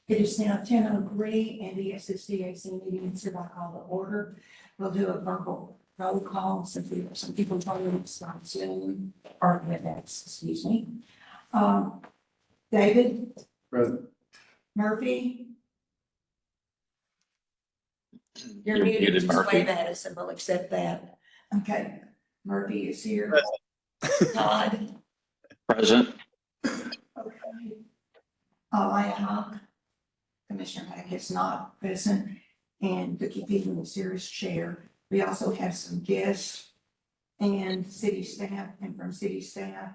It is now 10:03 and the SSDAC meeting is hereby called to order. We'll do a verbal roll call since we have some people joining us on Zoom or WebEx, excuse me. David? Present. Murphy? You're You're muted, muted, just Murphy. wave at us and we'll accept that. Okay, Murphy is here. Todd? Present. Okay. Alaya Hawk. Commissioner Mack is not present, and Vicki Peterson is here as chair. We also have some guests and city staff, and from city staff,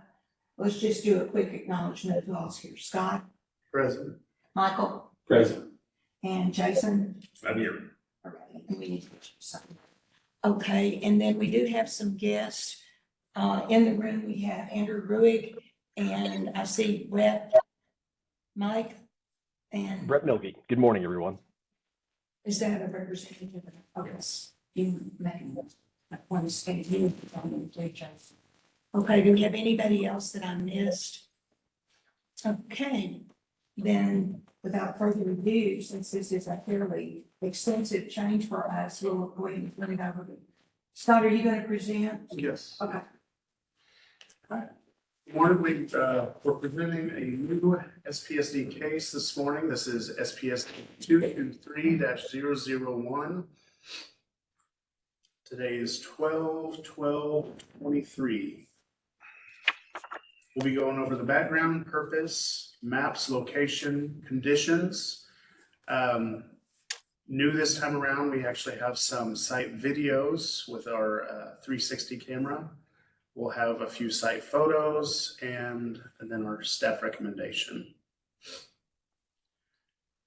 let's just do a quick acknowledgement of who else here. Scott, Present. Michael, Present. and Jason. I'm here. All right, and we need to get you something. Okay, and then we do have some guests. In the room, we have Andrew Ruig, and I see Brett, Mike, and Brett Milkey. Good morning, everyone. is that a representative of us? You may want to stay here. Okay, do we have anybody else that I missed? Okay, then without further ado, since this is a fairly extensive change for us, we'll go ahead and turn it over to Scott. Are you going to present? Yes. Okay. Morning, we're presenting a new SPSD case this morning. This is SPS 223-001. Today is 12/12/23. We'll be going over the background, purpose, maps, location, conditions. New this time around, we actually have some site videos with our 360 camera. We'll have a few site photos and then our staff recommendation.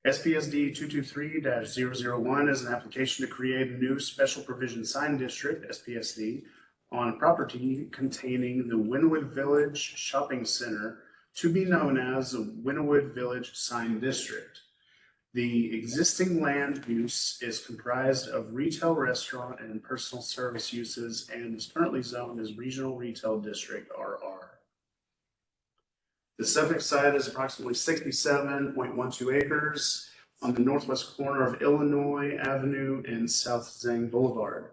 SPSD 223-001 is an application to create a new special provision sign district, SPSD, on property containing the Wynwood Village Shopping Center to be known as the Wynwood Village Sign District. The existing land use is comprised of retail, restaurant, and personal service uses and is currently zoned as Regional Retail District, RR. The subject site is approximately 67.12 acres on the northwest corner of Illinois Avenue and South Zang Boulevard.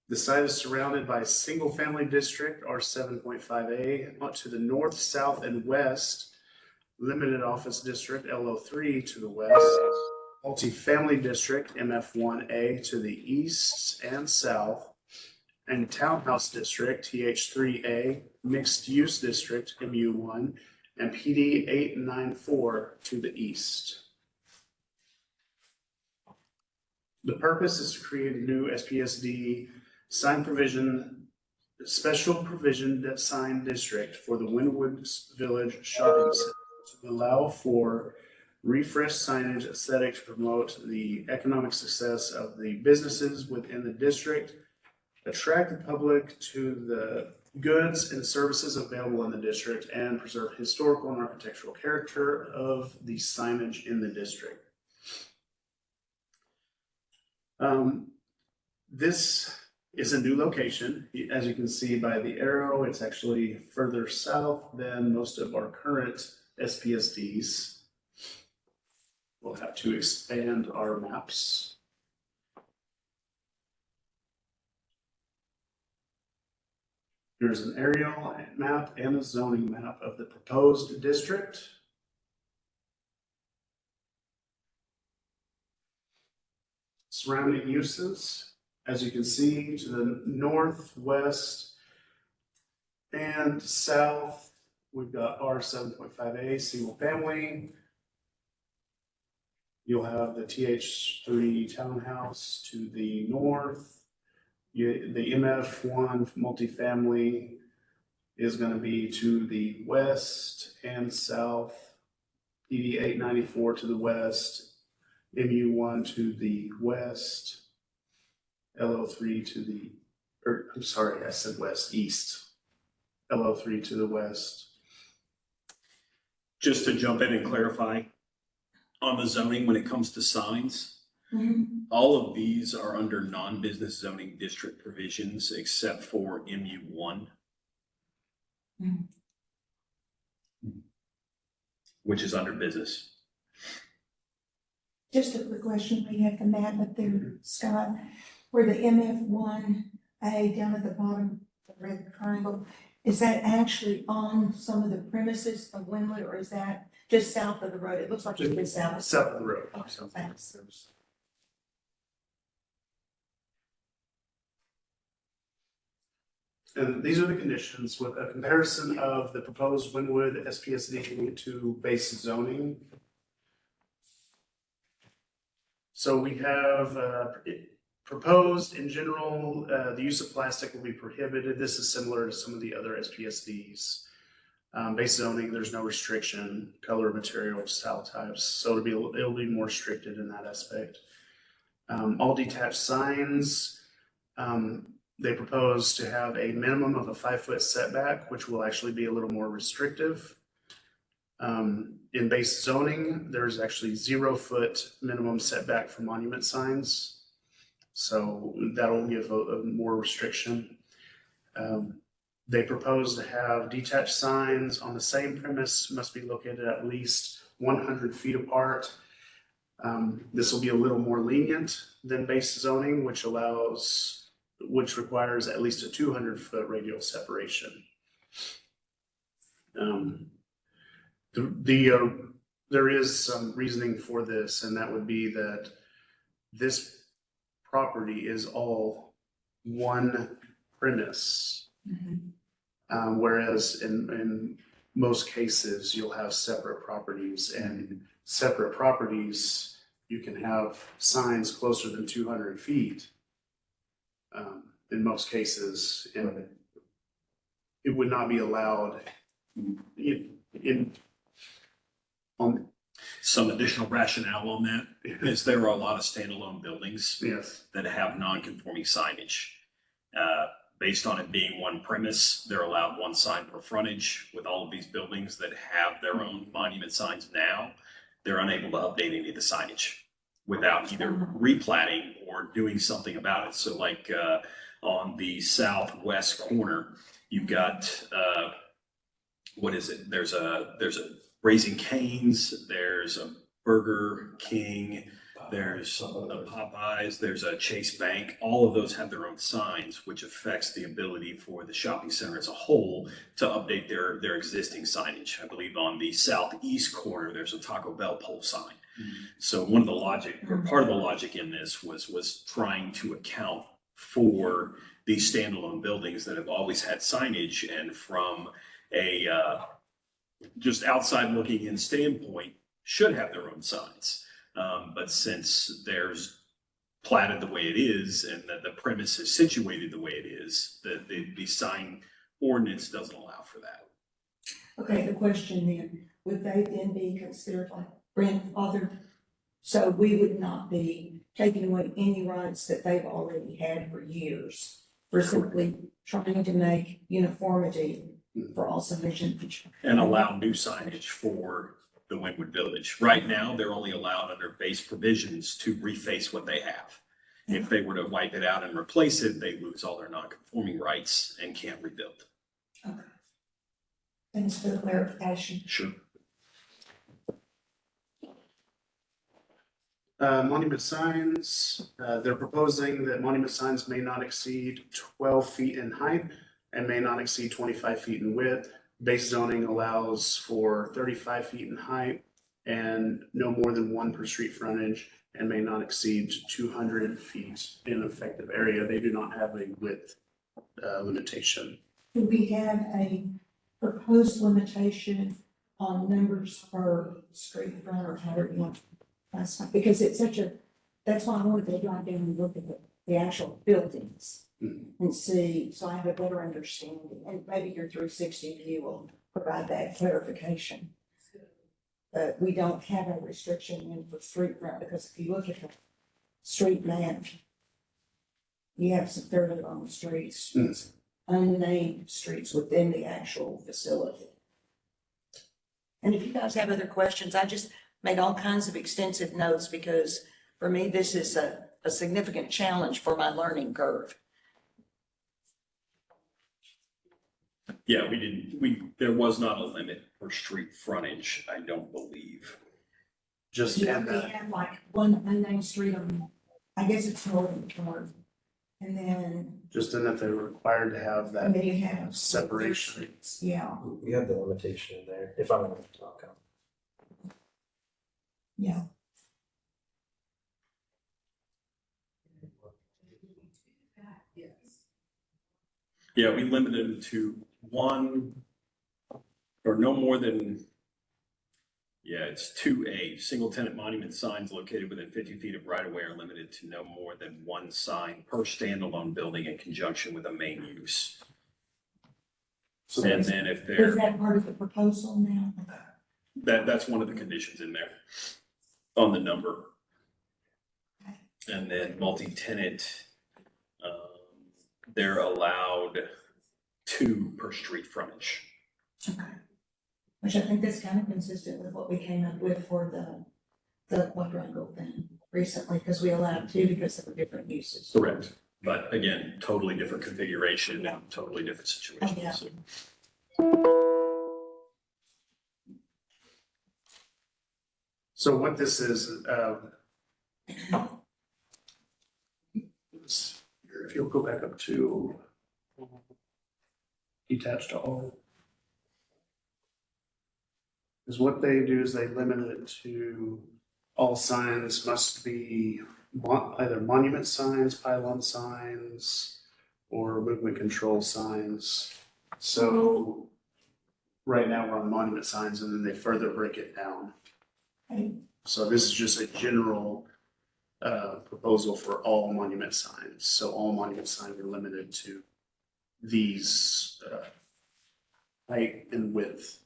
The site is surrounded by a single-family district, R7.5A, to the north, south, and west, Limited Office District, LO3 to the west, Multifamily District, MF1A to the east and south, and Townhouse District, TH3A, Mixed Use District, MU1, and PD 894 to the east. The purpose is to create a new SPSD sign provision, special provision sign district for the Wynwood Village Shopping Center to allow for refreshed signage aesthetic to promote the economic success of the businesses within the district, attract the public to the goods and services available in the district, and preserve historical and architectural character of the signage in the district. This is a new location. As you can see by the arrow, it's actually further south than most of our current SPSDs. We'll have to expand our maps. Here's an aerial map and a zoning map of the proposed district. Surrounding uses, as you can see, to the northwest and south, we've got R7.5A, single family. You'll have the TH3 townhouse to the north. The MF1 multifamily is going to be to the west and south. PD 894 to the west. MU1 to the west. LO3 to the, I'm sorry, I said west, east. LO3 to the west. Just to jump in and clarify, on the zoning, when it comes to signs, all of these are under non-business zoning district provisions except for MU1, which is under business. Just a quick question, we have the map up there, Scott, where the MF1A down at the bottom, the red triangle, is that actually on some of the premises of Wynwood, or is that just south of the road? It looks like it's just south. South of the road. Okay, thanks. And these are the conditions with a comparison of the proposed Wynwood SPSD to base zoning. So we have proposed in general, the use of plastic will be prohibited. This is similar to some of the other SPSDs. Base zoning, there's no restriction, color, material, style types. So it'll be more restricted in that aspect. All detached signs, they propose to have a minimum of a 5-foot setback, which will actually be a little more restrictive. In base zoning, there's actually 0-foot minimum setback for monument signs. So that'll give a more restriction. They propose to have detached signs on the same premise must be located at least 100 feet apart. This will be a little more lenient than base zoning, which requires at least a 200-foot radial separation. There is some reasoning for this, and that would be that this property is all one premise. Whereas in most cases, you'll have separate properties, and separate properties, you can have signs closer than 200 feet. In most cases, and it would not be allowed on Some additional rationale on that is there are a lot of standalone buildings yes. that have non-conforming signage. Based on it being one premise, they're allowed one sign per frontage. With all of these buildings that have their own monument signs now, they're unable to update any of the signage without either replatting or doing something about it. So like on the southwest corner, you've got, what is it? There's a Raising Cane's, there's a Burger King, there's a Popeyes, there's a Chase Bank. All of those have their own signs, which affects the ability for the shopping center as a whole to update their existing signage. I believe on the southeast corner, there's a Taco Bell pole sign. So one of the logic, or part of the logic in this was trying to account for these standalone buildings that have always had signage, and from a just outside looking in standpoint should have their own signs. But since there's platted the way it is and that the premise is situated the way it is, the sign ordinance doesn't allow for that. Okay, the question then, would they then be considered like grandfathered? So we would not be taking away any rights that they've already had for years. We're simply trying to make uniformity for all subdivisions. And allow new signage for the Wynwood Village. Right now, they're only allowed under base provisions to reface what they have. If they were to wipe it out and replace it, they lose all their non-conforming rights and can't rebuild. Okay. Thanks for the clarification. Sure. Monument signs, they're proposing that monument signs may not exceed 12 feet in height and may not exceed 25 feet in width. Base zoning allows for 35 feet in height and no more than one per street frontage, and may not exceed 200 feet in effective area. They do not have a width limitation. Do we have a proposed limitation on numbers per street front or however you want? That's fine, because it's that's why I wanted to drive down and look at the actual buildings and see, so I have a better understanding, and maybe your 360 view will provide that clarification. But we don't have a restriction in for street front, because if you look at the street map, you have some fairly long streets, unnamed streets within the actual facility. And if you guys have other questions, I just made all kinds of extensive notes, because for me, this is a significant challenge for my learning curve. Yeah, there was not a limit for street frontage, I don't believe. Just Yeah, in they that, have like one unnamed street on, I guess it's Northern Park. And then just in that they're required to have that they have. separation. Yeah, We have the limitation in there, if I'm not talking. yeah. Yeah, we limited it to one or no more than, yeah, it's 2A. Single tenant monument signs located within 50 feet of right of way are limited to no more than one sign per standalone building in conjunction with a main use. So And then if Is they're, that part of the proposal now? that's one of the conditions in there on the number. And then multi-tenant, they're allowed 2 per street frontage. Okay. Which I think that's kind of consistent with what we came up with for the quadrangle thing recently, because we allowed two because of the different uses. Correct. But again, totally different configuration and totally different situation. Yeah. So, So what this is, if you'll go back up to detached to all. Is what they do is they limit it to all signs must be either monument signs, pylon signs, or movement control signs. So right now we're on monument signs and then they further break it down. Okay. So this is just a general proposal for all monument signs. So all monument signs are limited to these height and width.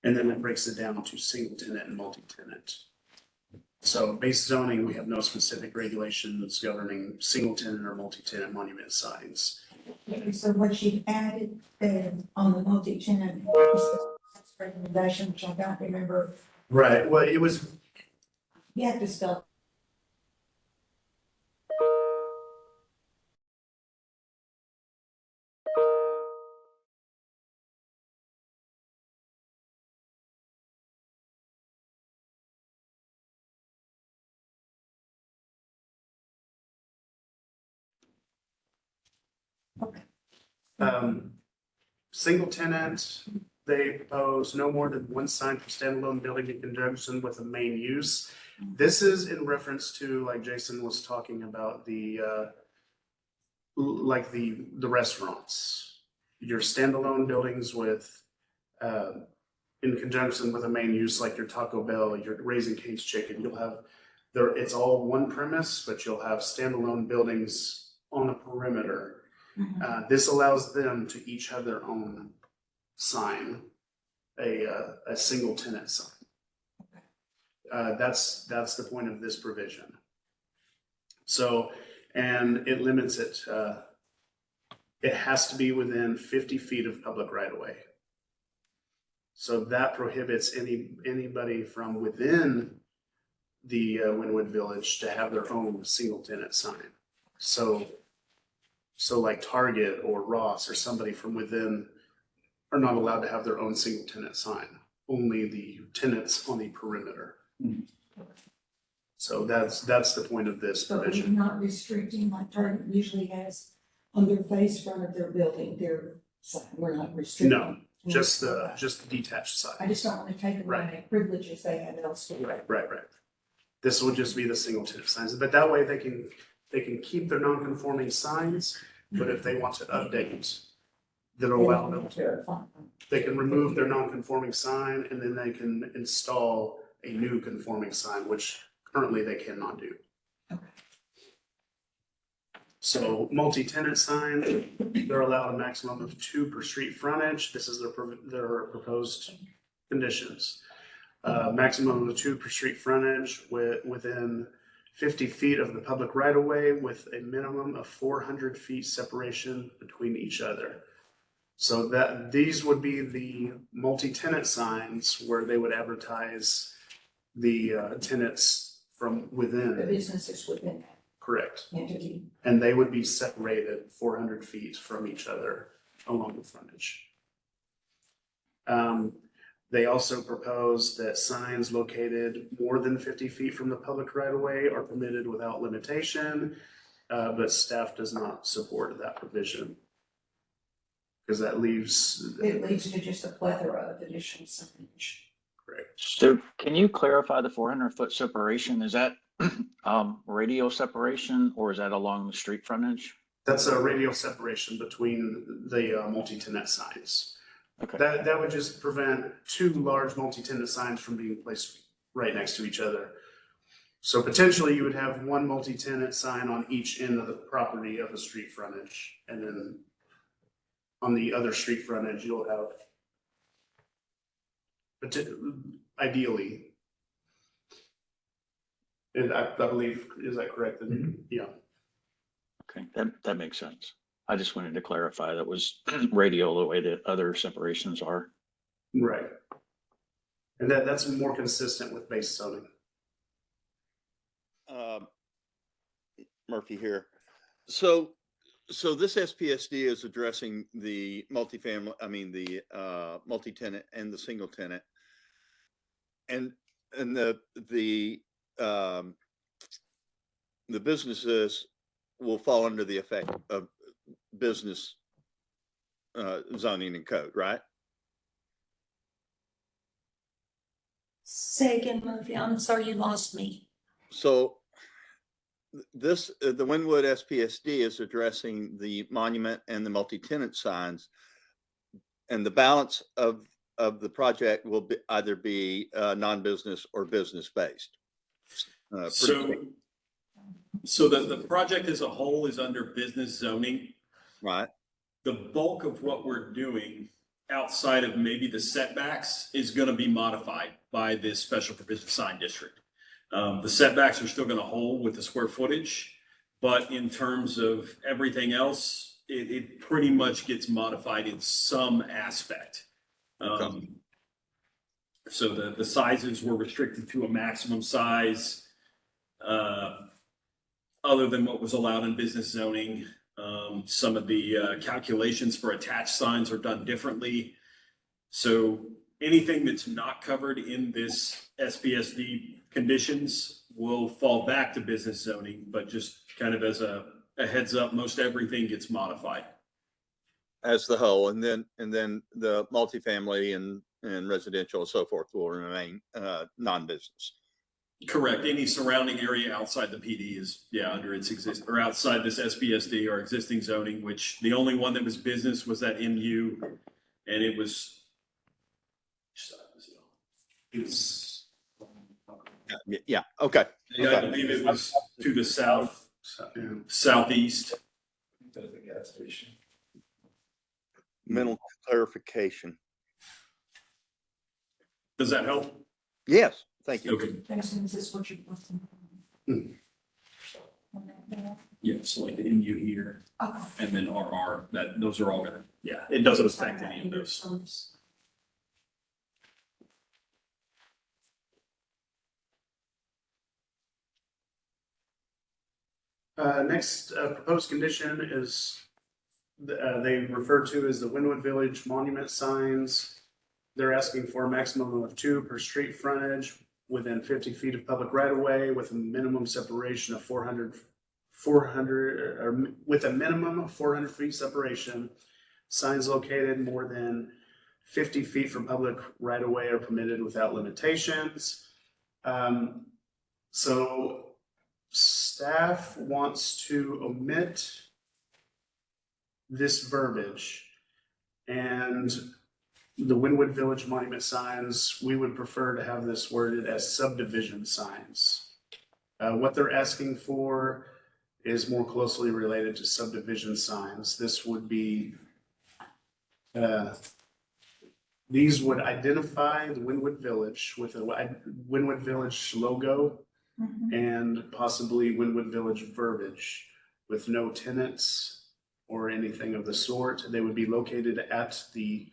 And then it breaks it down to single tenant and multi-tenant. So base zoning, we have no specific regulations governing single tenant or multi-tenant monument signs. Okay, so what you've added on the multi-tenant recommendation, which I don't remember, Right, well, it was, you have to spell. single tenant, they propose no more than one sign per standalone building in conjunction with a main use. This is in reference to, like Jason was talking about, the like the restaurants. Your standalone buildings with in conjunction with a main use, like your Taco Bell, your Raising Cane's Chicken, you'll have there, it's all one premise, but you'll have standalone buildings on the perimeter. This allows them to each have their own sign, a single tenant sign. That's the point of this provision. So, and it limits it, it has to be within 50 feet of public right of way. So that prohibits anybody from within the Wynwood Village to have their own single tenant sign. So like Target or Ross or somebody from within are not allowed to have their own single tenant sign, only the tenants on the perimeter. So that's the point of this But we're provision. not restricting, like Target usually has on their face front of their building, their sign, we're not restricting. No, just the detached I side. just don't want to take away Right. privileges they have elsewhere. Right. This will just be the single tenant signs, but that way they can keep their non-conforming signs, but if they want to update, that'll allow them to. They can remove their non-conforming sign and then they can install a new conforming sign, which currently they cannot do. Okay. So multi-tenant signs, they're allowed a maximum of 2 per street frontage. This is their proposed conditions. Maximum of 2 per street frontage within 50 feet of the public right of way with a minimum of 400 feet separation between each other. So that these would be the multi-tenant signs where they would advertise the tenants from The within, businesses within that correct. entity. And they would be separated 400 feet from each other along the frontage. They also propose that signs located more than 50 feet from the public right of way are permitted without limitation, but staff does not support that provision. Because that leaves. It leads to just a plethora of additional signage. Correct. So can you clarify the 400-foot separation? Is that radial separation or is that along the street frontage? That's a radial separation between the multi-tenant signs. Okay. That would just prevent two large multi-tenant signs from being placed right next to each other. So potentially you would have one multi-tenant sign on each end of the property of the street frontage. And then on the other street frontage, you'll have, ideally, and I believe, is that correct? Yeah. Okay, that makes sense. I just wanted to clarify that was radial the way that other separations are. Right. And that's more consistent with base zoning. Murphy here. So this SPSD is addressing the multifamily, the multi-tenant and the single tenant. And the businesses will fall under the effect of business zoning and code, right? Say again, Murphy. I'm sorry, you lost me. So this, the Wynwood SPSD is addressing the monument and the multi-tenant signs, and the balance of the project will be either be non-business or business-based. So the project as a whole is under business zoning. Right. The bulk of what we're doing outside of maybe the setbacks is going to be modified by this special provision sign district. The setbacks are still going to hold with the square footage, but in terms of everything else, it pretty much gets modified in some aspect. So the sizes were restricted to a maximum size other than what was allowed in business zoning. Some of the calculations for attached signs are done differently. So anything that's not covered in this SPSD conditions will fall back to business zoning, but just kind of as a heads up, most everything gets modified. As the whole, and then the multifamily and residential and so forth will remain non-business. Correct. Any surrounding area outside the PD is, under its or outside this SPSD or existing zoning, which the only one that was business was that MU, and it was. Yeah. Okay. Yeah, I believe it was to the south, southeast. That's a gas station. Mental clarification. Does that help? Yes. Thank you. Okay. Jason, is this what you're looking for? Yeah, so like the MU here Okay. and then RR, those are all gonna, it doesn't affect any of those. Next proposed condition is they refer to as the Wynwood Village monument signs. They're asking for a maximum of 2 per street frontage within 50 feet of public right of way with a minimum separation of 400 or with a minimum of 400 feet separation. Signs located more than 50 feet from public right of way are permitted without limitations. So staff wants to omit this verbiage, and the Wynwood Village monument signs, we would prefer to have this worded as subdivision signs. What they're asking for is more closely related to subdivision signs. This would be, these would identify the Wynwood Village with a Wynwood Village logo and possibly Wynwood Village verbiage with no tenants or anything of the sort. They would be located at the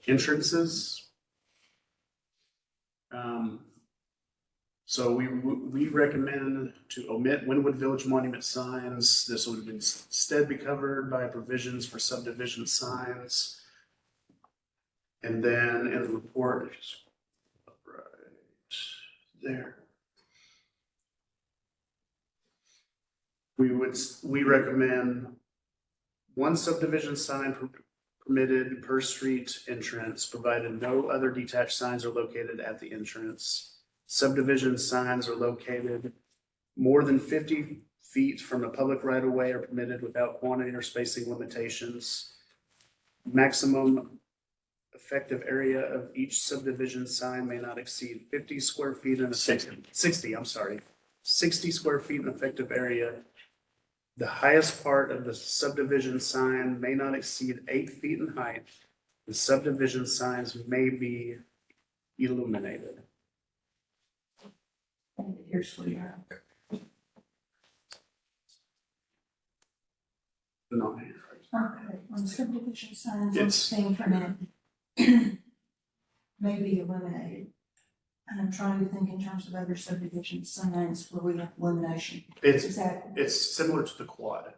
entrances. So we recommend to omit Wynwood Village monument signs. This would instead be covered by provisions for subdivision signs. And then in the report, it's right there. We recommend one subdivision sign permitted per street entrance, provided no other detached signs are located at the entrance. Subdivision signs are located more than 50 feet from a public right of way are permitted without quantity or spacing limitations. Maximum effective area of each subdivision sign may not exceed 50 square feet in a 60, I'm sorry, 60 square feet in effective area. The highest part of the subdivision sign may not exceed 8 feet in height. The subdivision signs may be illuminated. And here's where you are. No. Okay, on subdivision signs, It's- let's think for a minute. Maybe eliminated. And I'm trying to think in terms of other subdivision signs where we have elimination. Is It's, that, it's similar to the quad.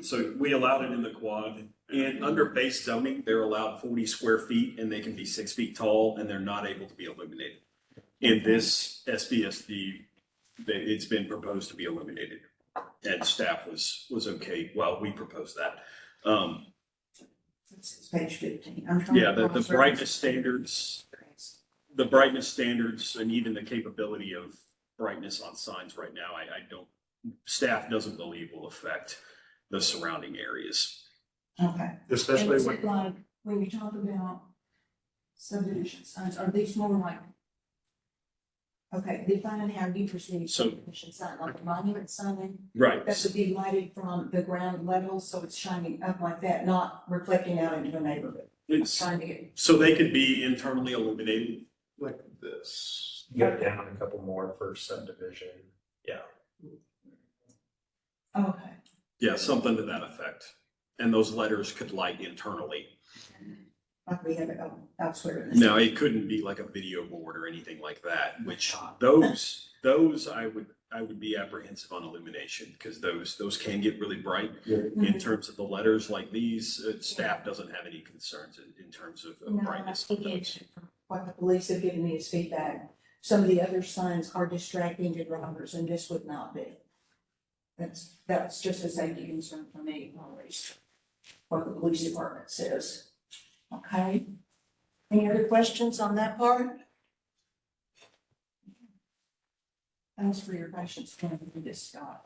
So we allowed it in the quad, and under base zoning, they're allowed 40 square feet and they can be 6 feet tall and they're not able to be illuminated. In this SBSD, it's been proposed to be illuminated, and staff was okay. Well, we proposed that. it's page 15. I'm trying Yeah, to the cross-reference. brightness standards and even the capability of brightness on signs right now, staff doesn't believe will affect the surrounding areas. Okay. And Especially is when, it like, when you talk about subdivision signs, are these more like, okay, define how you perceive So- subdivision sign, like a monument sign? Right. That would be lighted from the ground level, so it's shining up like that, not reflecting out into a neighborhood. Trying to get, So they could be internally illuminated. like this. You got down a couple more for subdivision. Yeah. okay. Yeah, something to that effect. And those letters could light internally. Like we have it elsewhere in this. No, it couldn't be like a video board or anything like that, which those I would be apprehensive on illumination, because those can get really bright. In terms of the letters like these, staff doesn't have any concerns in terms of No, I brightness. think it's, what the police have given me as feedback, some of the other signs are distracting to drivers, and this would not be. That's just a safety concern for me, always, what the police department says. Okay? Any other questions on that part? Thanks for your patience going through this, Scott.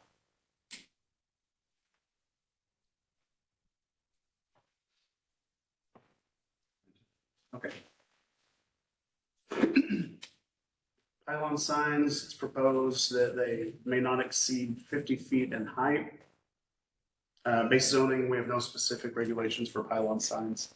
Okay. Pylon signs, it's proposed that they may not exceed 50 feet in height. Base zoning, we have no specific regulations for pylon signs.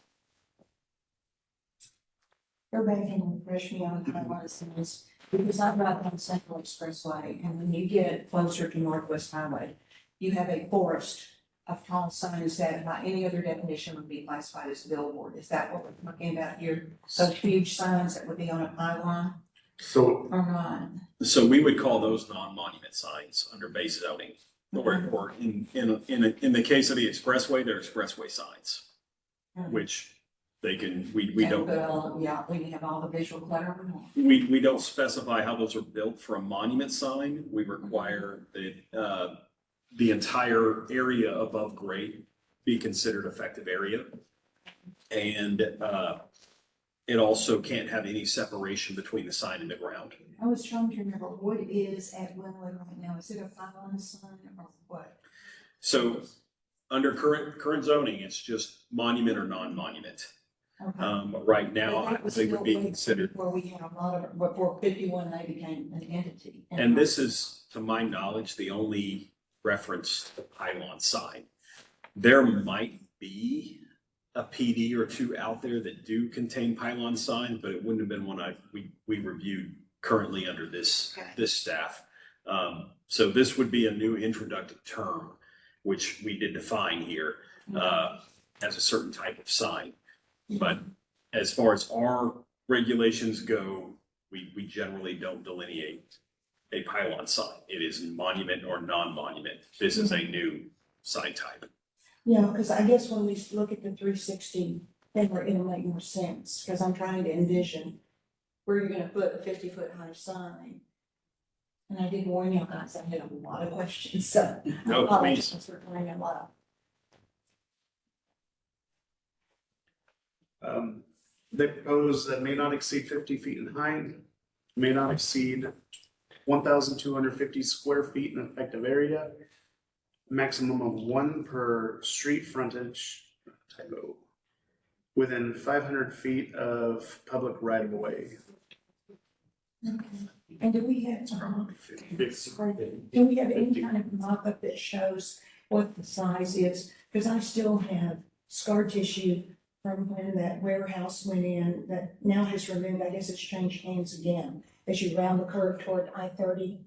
Go back and refresh me on how I want to see this, because I drive on Central Expressway, and when you get closer to Northwest Highway, you have a forest of tall signs that by any other definition would be classified as billboard. Is that what we're talking about here? Those huge signs that would be on a pylon So or not? So we would call those non-monument signs under base zoning. Or in the case of the expressway, they're expressway signs, which they can, we don't. Yeah, we have all the visual clutter. We don't specify how those are built for a monument sign. We require that the entire area above grade be considered effective area. And it also can't have any separation between the sign and the ground. I was trying to remember what is at Glenwood right now. Is it a pylon sign or what? So under current zoning, it's just monument or non-monument. Okay. But right now, But that was they would be still way considered. Before we had a lot of, before 51, they became an entity. And this is, to my knowledge, the only reference to pylon sign. There might be a PD or two out there that do contain pylon sign, but it wouldn't have been one we reviewed currently under this staff. So this would be a new introductory term, which we did define here as a certain type of sign. But as far as our regulations go, we generally don't delineate a pylon sign. It is monument or non-monument. This is a new sign type. Yeah, because I guess when we look at the 360 then it'll make more sense, because I'm trying to envision where you're gonna put a 50-foot high sign. And I did warn you guys, I had a lot of questions, so. No, apologies please. for bringing a lot. They propose that may not exceed 50 feet in height, may not exceed 1,250 square feet in effective area, maximum of one per street frontage, typo, within 500 feet of public right of way. And do we have, do we have any kind of mock-up that shows what the size is? Because I still have scar tissue from when that warehouse went in that now has removed, I guess it's changed hands again, as you round the curve toward I-30.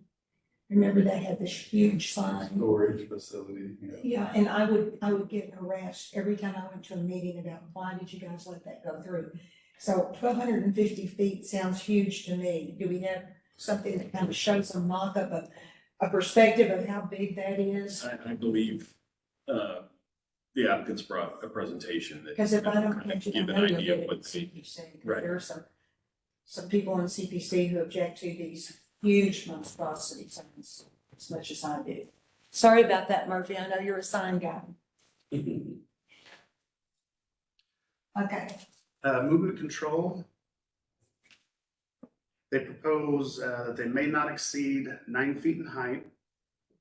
Remember that had this huge sign? Storage facility, Yeah, and I would get harassed every time I went to a meeting about why did you guys let that go through? So 1,250 feet sounds huge to me. Do we have something that kind of shows a mock-up of a perspective of how big that is? I believe, the applicants brought a presentation that. Because if I don't catch it, I Give an know you'll idea get of it what at the, CPC. 'Cause Right. there are some people in CPC who object to these huge monstrosity signs as much as I do. Sorry about that, Murphy. I know you're a sign guy. Okay. Movement control. They propose that they may not exceed 9 feet in height,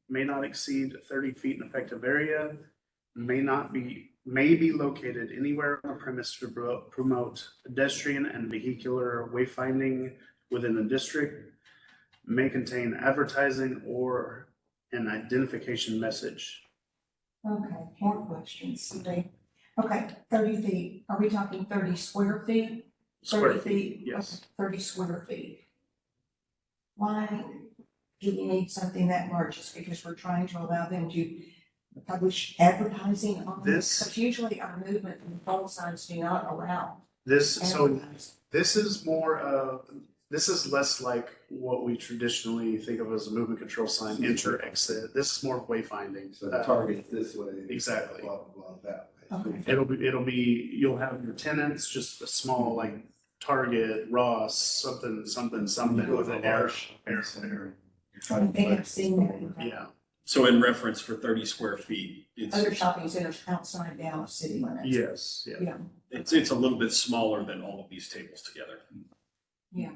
may not exceed 30 feet in effective area, may be located anywhere on the premise to promote pedestrian and vehicular wayfinding within the district, may contain advertising or an identification message. Okay, more questions. Okay, 30 feet. Are we talking 30 square feet? Square 30 feet, yes. Okay, 30 square feet. Why do we need something that large? Just because we're trying to allow them to publish advertising on this? This- Because usually our movement control signs do not allow So advertising. this is more of, this is less like what we traditionally think of as a movement control sign, enter, exit. This is more wayfinding. so the target this way. Exactly. Blah, blah, blah, that way. Okay. It'll be, you'll have your tenants, just a small like Target, Ross, something with an arrow. I think I've seen that. Yeah, so in reference for 30 square feet, Other it's, shopping centers outside Dallas city limits. yes, yeah. Yeah, it's a little bit smaller than all of these tables together. yeah.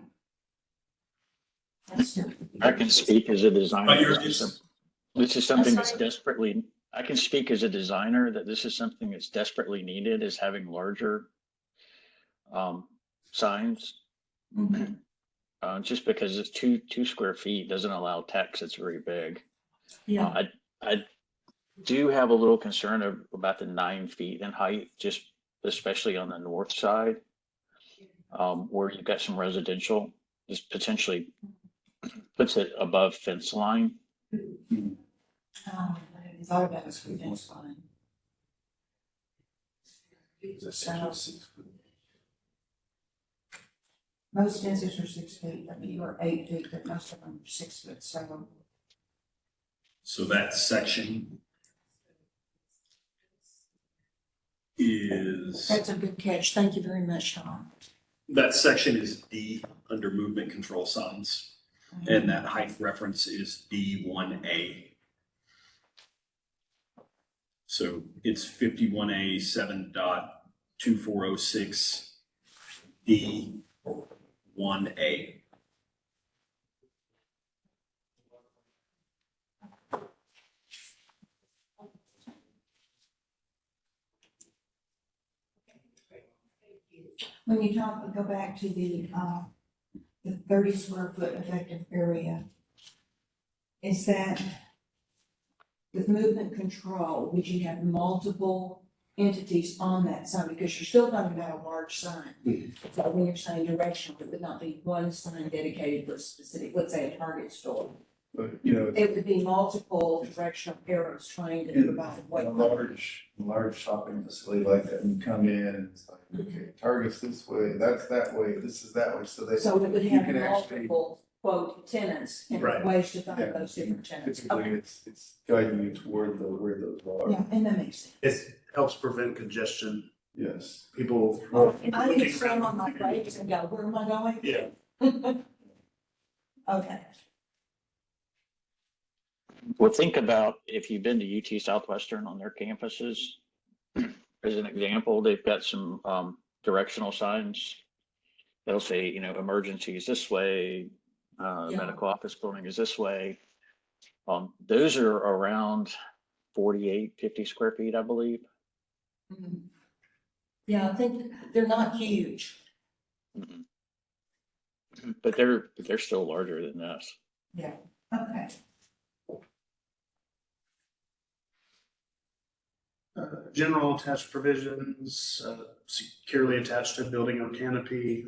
That's good. I can speak as a designer. But you're, This is something that's sorry. desperately, I can speak as a designer that this is something that's desperately needed, is having larger signs. Mhm. Just because it's two square feet doesn't allow text that's very big. Yeah, I do have a little concern about the 9 feet in height, just especially on the north side. Where you've got some residential, this potentially puts it above fence line. I hadn't thought about it, so that's fine. So, most fences are 6 feet, I mean, you are 8 feet, but most of them are 6 foot, so. So that section is, That's a good catch, thank you very much, Tom. that section is D under movement control signs. And that height reference is D1A. So it's 51A 7.2406 D1A. When you go back to the 30 square foot effective area, is that with movement control, would you have multiple entities on that sign? Because you're still talking about a large sign. So when you're saying directional, it would not be one sign dedicated for a specific, let's say a Target store. But, you know, It would be multiple directional arrows trying to in provide a what. large shopping facility like that, and you come in and it's like, okay, Target's this way, that's that way, this is that way, so they. So it would you have can actually- multiple, quote, tenants and Right. ways to find Yeah. those different tenants. Typically, Okay. it's guiding you toward where those are. Yeah, and that makes sense. It helps prevent congestion. Yes. People. I need to stand on my brakes and go, where am I going? Yeah. Okay. Well, think about if you've been to UT Southwestern on their campuses, as an example, they've got some directional signs. They'll say, you know, emergencies this way, Yeah. medical office building is this way. Those are around 48, 50 square feet, I believe. Mhm. Yeah, I think they're not huge. Mhm. But they're still larger than this. Yeah. Okay. General attached provisions, securely attached to building or canopy.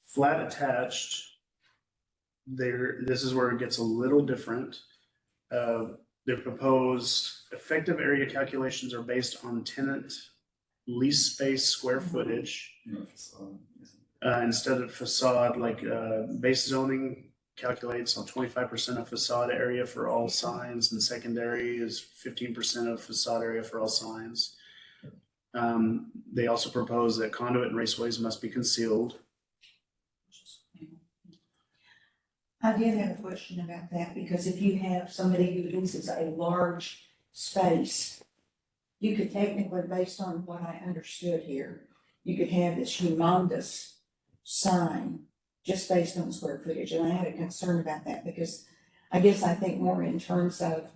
Flat attached, this is where it gets a little different. The proposed effective area calculations are based on tenant lease space square footage. Instead of facade, base zoning calculates on 25% of facade area for all signs, and secondary is 15% of facade area for all signs. They also propose that conduit and raceways must be concealed. I did have a question about that, because if you have somebody who leases a large space, you could technically, based on what I understood here, you could have this humongous sign just based on square footage. And I had a concern about that, because I guess I think more in terms of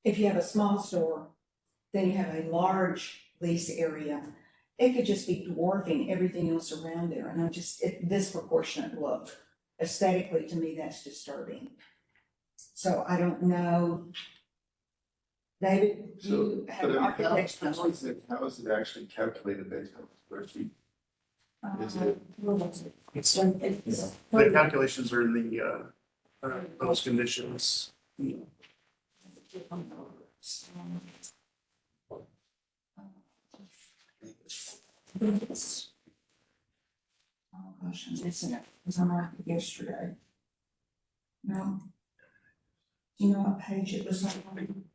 if you have a small store, then you have a large lease area, it could just be dwarfing everything else around there. And disproportionate look. Aesthetically, to me, that's disturbing. So I don't know. David, you have an architect's. How is it actually calculated based on square feet? Is it? The calculations are in the those conditions. Oh, gosh, I'm missing it, because I'm on it yesterday. No. Do you know what page it was on?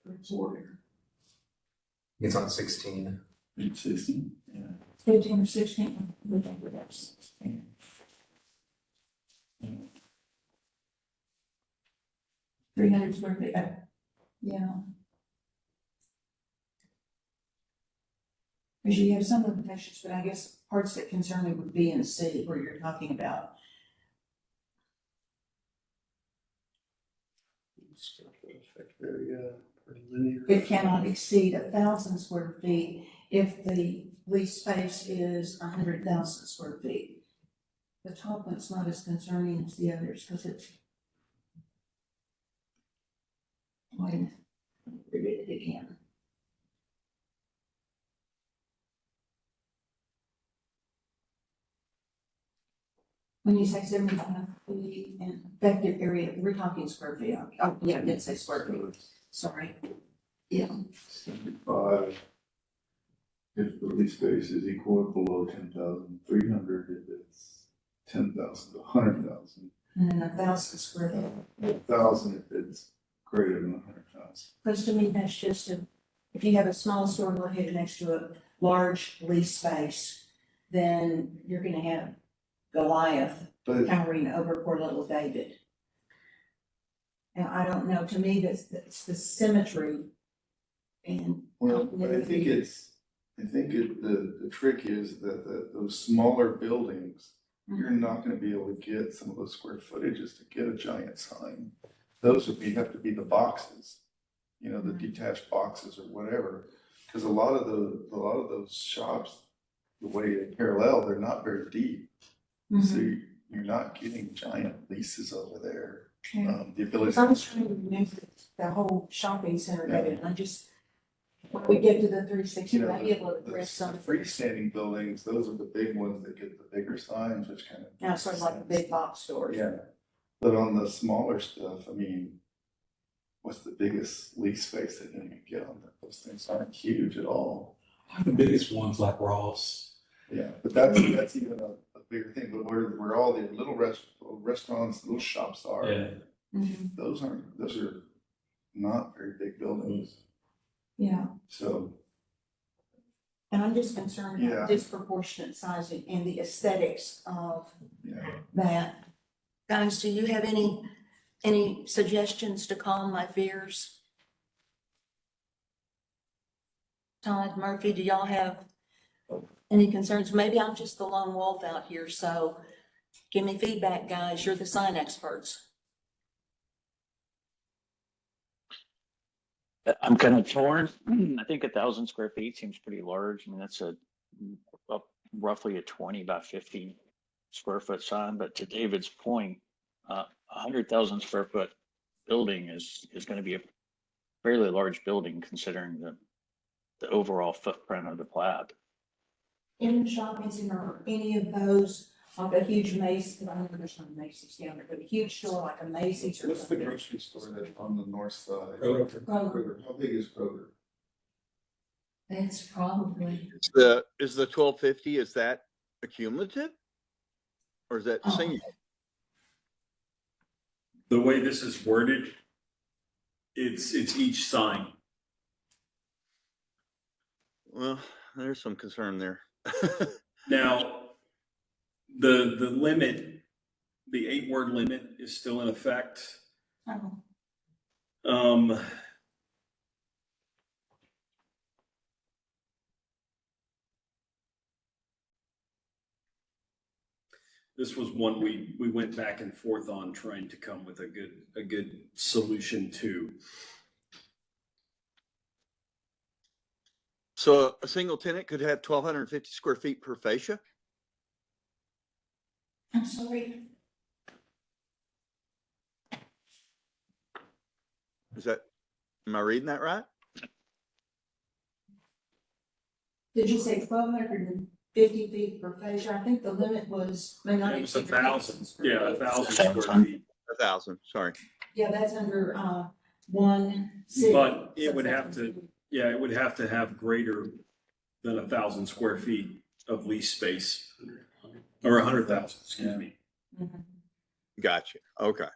Reporter. It's on 16. It's 16, yeah. 15 or 16. 300 square feet, yeah. Because you have some limitations, but I guess parts that concern me would be in the city where you're talking about. Area per linear. It cannot exceed 1,000 square feet if the lease space is 100,000 square feet. The top one's not as concerning as the others, because it's. Wait a minute, read it again. When you say 75 feet and effective area, we're talking square feet. Oh, yeah, I did say square feet. Sorry. Yeah. 75. If the lease space is equal or below 10,300, if it's 10,000 to 100,000. And then 1,000 square feet. 1,000 if it's greater than 100,000. Because to me, that's just if you have a small store located next to a large lease space, then you're gonna have Goliath But towering over poor little David. And I don't know, to me, that's the symmetry and. well, but I think the trick is that those smaller buildings, you're not gonna be able to get some of those square footages to get a giant sign. Those would have to be the boxes, you know, the detached boxes or whatever. Because a lot of those shops, the way they parallel, they're not very deep. So you're not getting giant leases over there. The ability. I was trying to remember the whole shopping center, David, and I just, when we get to the 360, You know, I'd be able to the grab some. freestanding buildings, those are the big ones that get the bigger signs, which kind of. Now, sort of like a big box store. Yeah, but on the smaller stuff, I mean, what's the biggest lease space that you can get on that? Those things aren't huge at all. The biggest ones like Ross. Yeah, but that's even a bigger thing, but where all the little restaurants, little shops are, Yeah. Mhm. those are not very big buildings, Yeah, so. and I'm just concerned Yeah. about disproportionate sizing and the aesthetics of Yeah, that. Guys, do you have any suggestions to calm my fears? Todd, Murphy, do y'all have any concerns? Maybe I'm just the lone wolf out here, so give me feedback, guys. You're the sign experts. I'm kind of torn. I think 1,000 square feet seems pretty large. I mean, that's a roughly a 20 by 50 square foot sign. But to David's point, 100,000 square foot building is going to be a fairly large building considering the overall footprint of the plat. In the shopping center, or any of those, like a huge Macy's, I don't know, there's no Macy's down there, but a huge store like a Macy's or what's the something. grocery store that's on the north side? Kroger. Kroger, how big is Kroger? That's probably. Is the 1250, is that accumulative? Or is that Oh. singular? The way this is worded, it's each sign. Well, there's some concern there. Now, the limit, the 8-word limit is still in effect. Oh. This was one we went back and forth on trying to come with a good solution to. So a single tenant could have 1,250 square feet per fascia? I'm sorry. Am I reading that right? Did you say 1,250 feet per fascia? I think the limit was. may not It was exceed 1,000, square yeah, feet. 1,000 square feet. 1,000, sorry. Yeah, that's under, one city. But it would have to, yeah, it would have to have greater than 1,000 square feet of lease space. Or 100,000, excuse me. Mhm. Gotcha. Okay.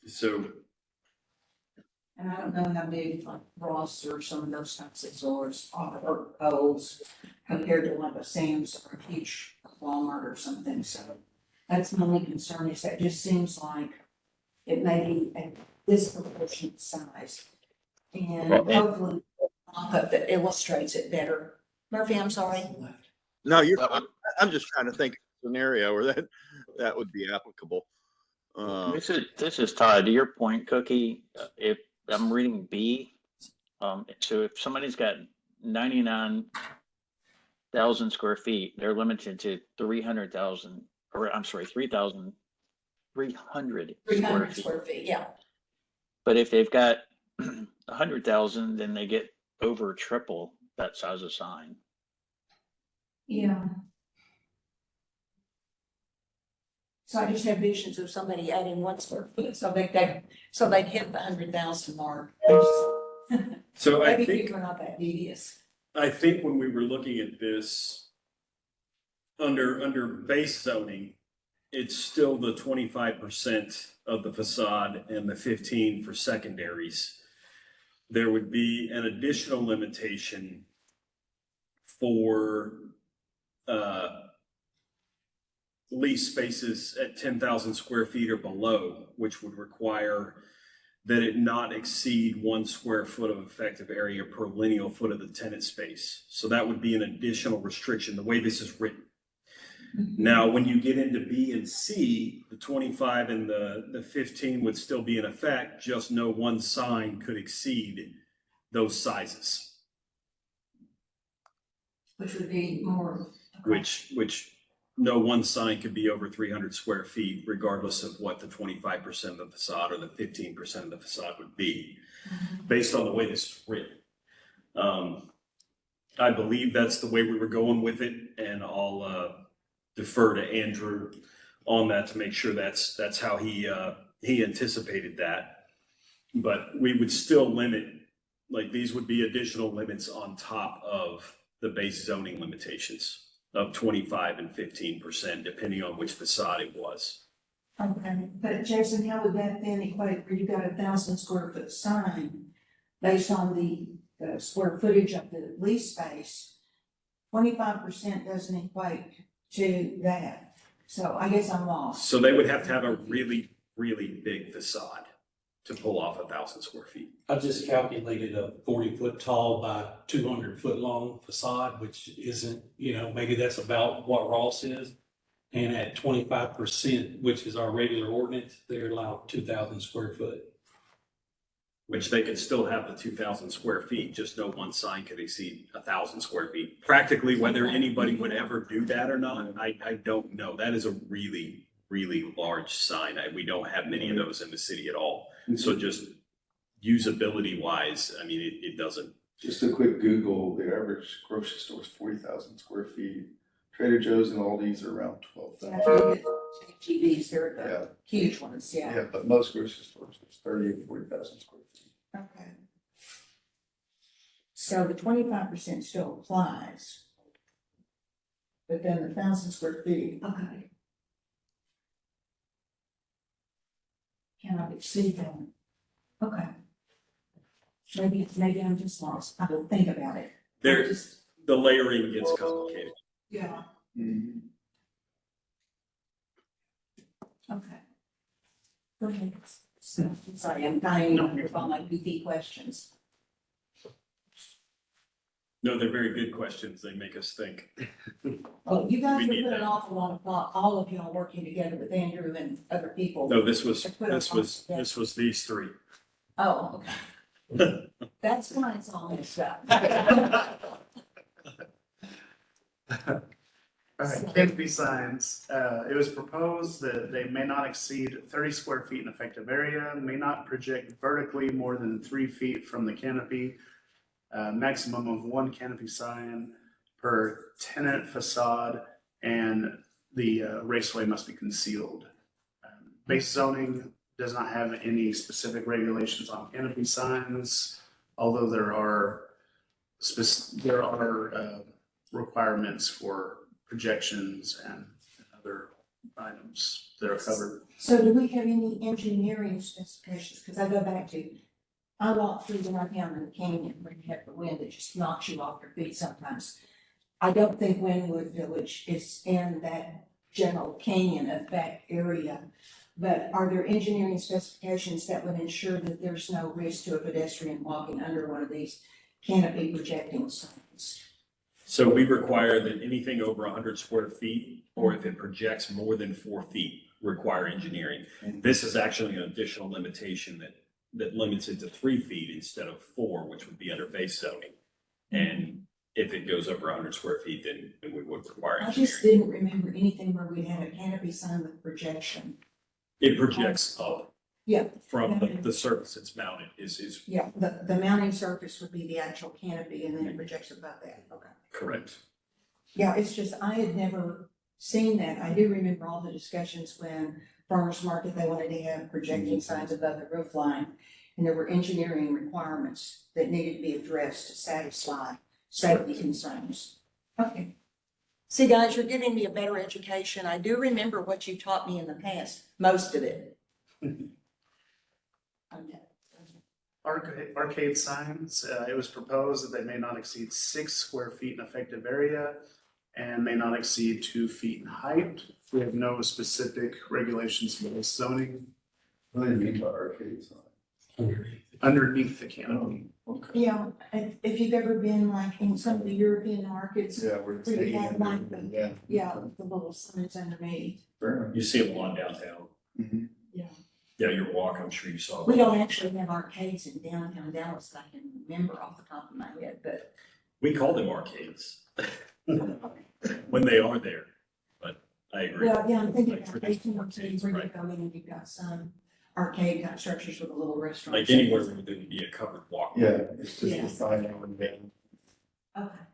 So, And I don't know how big like Ross or some of those types of stores are, or Kohl's, compared to like a Sam's or a huge Walmart or something, so. That's my only concern, is that just seems like it may be a disproportionate size. And Well, and- hopefully, Mock-up that illustrates it better. Murphy, I'm sorry. No, I'm just trying to think of a scenario where that would be applicable. This is Todd. To your point, Cookie, if I'm reading B, so if somebody's got 99,000 square feet, they're limited to 300,000, or I'm sorry, 3,300 square 300 feet. square feet, yeah. But if they've got 100,000, then they get over triple that size of sign. yeah. So I just have visions of somebody adding 1 square foot, so they'd hit the 100,000 mark. so I Maybe think, people are not that devious. when we were looking at this, under base zoning, it's still the 25% of the facade and the 15 for secondaries. There would be an additional limitation for lease spaces at 10,000 square feet or below, which would require that it not exceed 1 square foot of effective area per lineal foot of the tenant space. So that would be an additional restriction, the way this is written. Now, when you get into B and C, the 25 and the 15 would still be in effect, just no one sign could exceed those sizes, Which would be more. which no one sign could be over 300 square feet, regardless of what the 25% of the facade or the 15% of the facade would be, based on the way this is written. I believe that's the way we were going with it, and I'll defer to Andrew on that to make sure that's how he anticipated that. But we would still limit, like, these would be additional limits on top of the base zoning limitations of 25 and 15%, depending on which facade it was. Okay, but Jason, how would that then equate where you got 1,000 square foot sign based on the square footage of the lease space? 25% doesn't equate to that. So I guess I'm lost. So they would have to have a really, really big facade to pull off 1,000 square feet. I just calculated a 40-foot tall by 200-foot long facade, which isn't, maybe that's about what Ross is. And at 25%, which is our regular ordinance, they're allowed 2,000 square foot. Which they could still have the 2,000 square feet, just no one sign could exceed 1,000 square feet. Practically, whether anybody would ever do that or not, I don't know. That is a really, really large sign. We don't have many of those in the city at all. So just usability wise, I mean, it doesn't. Just a quick Google, the average grocery store is 40,000 square feet. Trader Joe's and Aldi's are around 12,000. TVs, they're Yeah, the huge ones, yeah. yeah, but most grocery stores is 30 to 40,000 square feet. Okay. So the 25% still applies. But then the 1,000 square feet, okay. Cannot exceed that. Okay. Maybe I'm just lost. I will think about it. There, Just- the layering gets complicated. Yeah, Mhm. okay. Go ahead. So, sorry, I'm dying on your phone, like goofy questions. No, they're very good questions. They make us think. Well, you guys We have need put an that. awful lot of thought, all of y'all working together with Andrew and other people. No, this was these three. Oh, okay. That's why it's all mixed up. All right, canopy signs, it was proposed that they may not exceed 30 square feet in effective area, may not project vertically more than 3 feet from the canopy, maximum of 1 canopy sign per tenant facade, and the raceway must be concealed. Base zoning does not have any specific regulations on canopy signs, although there are requirements for projections and other items that are covered. So do we have any engineering specifications? Because I go back to, I walk through the right down in the canyon where you have the wind that just knocks you off your feet sometimes. I don't think Wynwood Village is in that general canyon effect area. But are there engineering specifications that would ensure that there's no risk to a pedestrian walking under one of these canopy projecting signs? So we require that anything over 100 square feet, or if it projects more than 4 feet, require engineering. This is actually an additional limitation that limits it to 3 feet instead of 4, which would be under base zoning. And if it goes over 100 square feet, then we would require I engineering. just didn't remember anything where we had a canopy sign with projection. It projects up Yeah, from the surface it's mounted is yeah, the mounting surface would be the actual canopy and then it projects above that, okay. correct. Yeah, it's just, I had never seen that. I do remember all the discussions when farmers market, they wanted to have projecting signs above the roof line. And there were engineering requirements that needed to be addressed to satisfy safety concerns. Okay. See, guys, you're giving me a better education. I do remember what you taught me in the past, most of it. Arcade signs, it was proposed that they may not exceed 6 square feet in effective area and may not exceed 2 feet in height. We have no specific regulations for this zoning What do you mean by arcade sign? underneath the canopy. Yeah, if you've ever been like in some of the European markets, Yeah, we're Where you have like the- yeah. yeah, the little signs underneath. Fair enough. You see them a lot downtown. Mhm. Yeah, your walk, I'm sure you saw. We don't actually have arcades in downtown Dallas that I can remember off the top of my head, but We call them arcades when they are there, but I agree. well, yeah, I'm thinking Like about traditional AT&T where you right. go in and you've got some arcade type structures with a little restaurant. Like anywhere where there would be a covered walkway. Yeah, it's just Yeah. a sign on the van. Okay.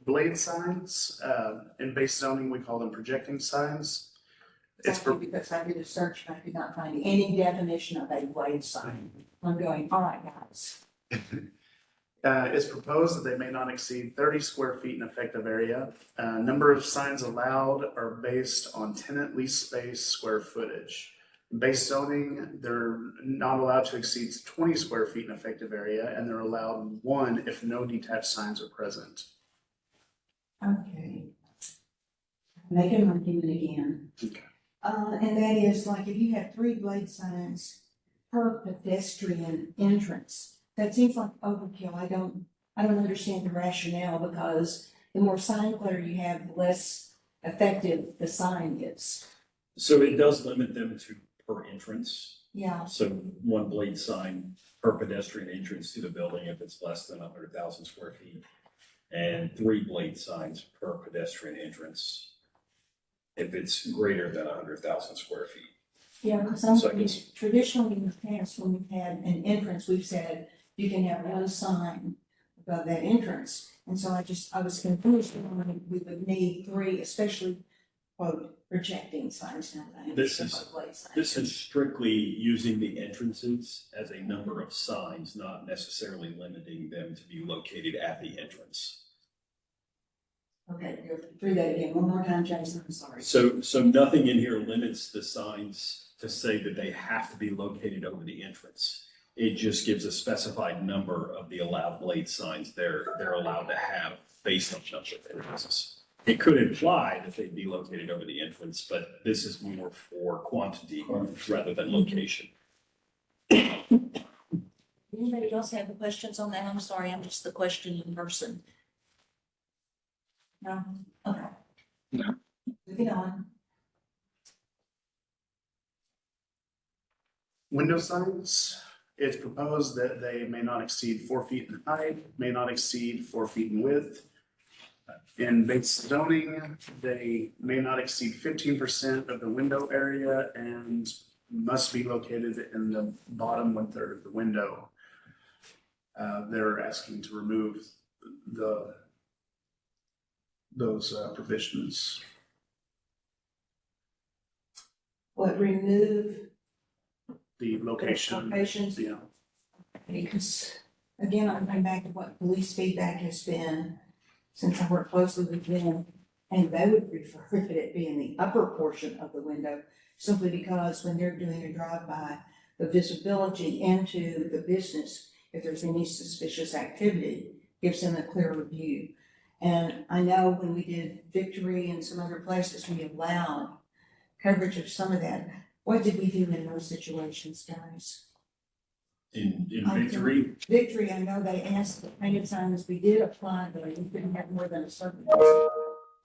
Blade signs, in base zoning, we call them projecting signs. It's Thank you, because I did a search and I could not find any definition of a blade sign. I'm going, all right, guys. It's proposed that they may not exceed 30 square feet in effective area. Number of signs allowed are based on tenant lease space square footage. Base zoning, they're not allowed to exceed 20 square feet in effective area, and they're allowed one if no detached signs are present. Okay. Make an argument again. Okay. And that is like if you have 3 blade signs per pedestrian entrance, that seems like overkill. I don't understand the rationale because the more sign clutter you have, the less effective the sign is. So it does limit them to per entrance. Yeah, So one blade sign per pedestrian entrance to the building if it's less than 100,000 square feet. And 3 blade signs per pedestrian entrance if it's greater than 100,000 square feet. yeah, because So I guess- traditionally in the past, when we've had an entrance, we've said you can have one sign above that entrance. And so I was confused when we would need 3, especially quote, projecting signs now. This is strictly using the entrances as a number of signs, not necessarily limiting them to be located at the entrance. Okay, go through that again, one more time, Jason, I'm sorry. So nothing in here limits the signs to say that they have to be located over the entrance. It just gives a specified number of the allowed blade signs they're allowed to have based on number of entrances. It could imply that they'd be located over the entrance, but this is more for quantity rather than location. Anybody else have any questions on that? I'm sorry, I'm just the questioning person. No? Okay. No. Moving on. Window signs, it's proposed that they may not exceed 4 feet in height, may not exceed 4 feet in width. In base zoning, they may not exceed 15% of the window area and must be located in the bottom 1/3 of the window. They're asking to remove those provisions. What, remove The location, locations? yeah. Because, again, I'm going back to what police feedback has been, since I work closely with them, and they would prefer it be in the upper portion of the window, simply because when they're doing a drive-by, the visibility into the business, if there's any suspicious activity, gives them a clearer view. And I know when we did Victory and some other places, we allowed coverage of some of that. What did we do in those situations, guys? In I Victory, Victory, I know they asked the painted signs, we did apply, but you couldn't have more than a certain. I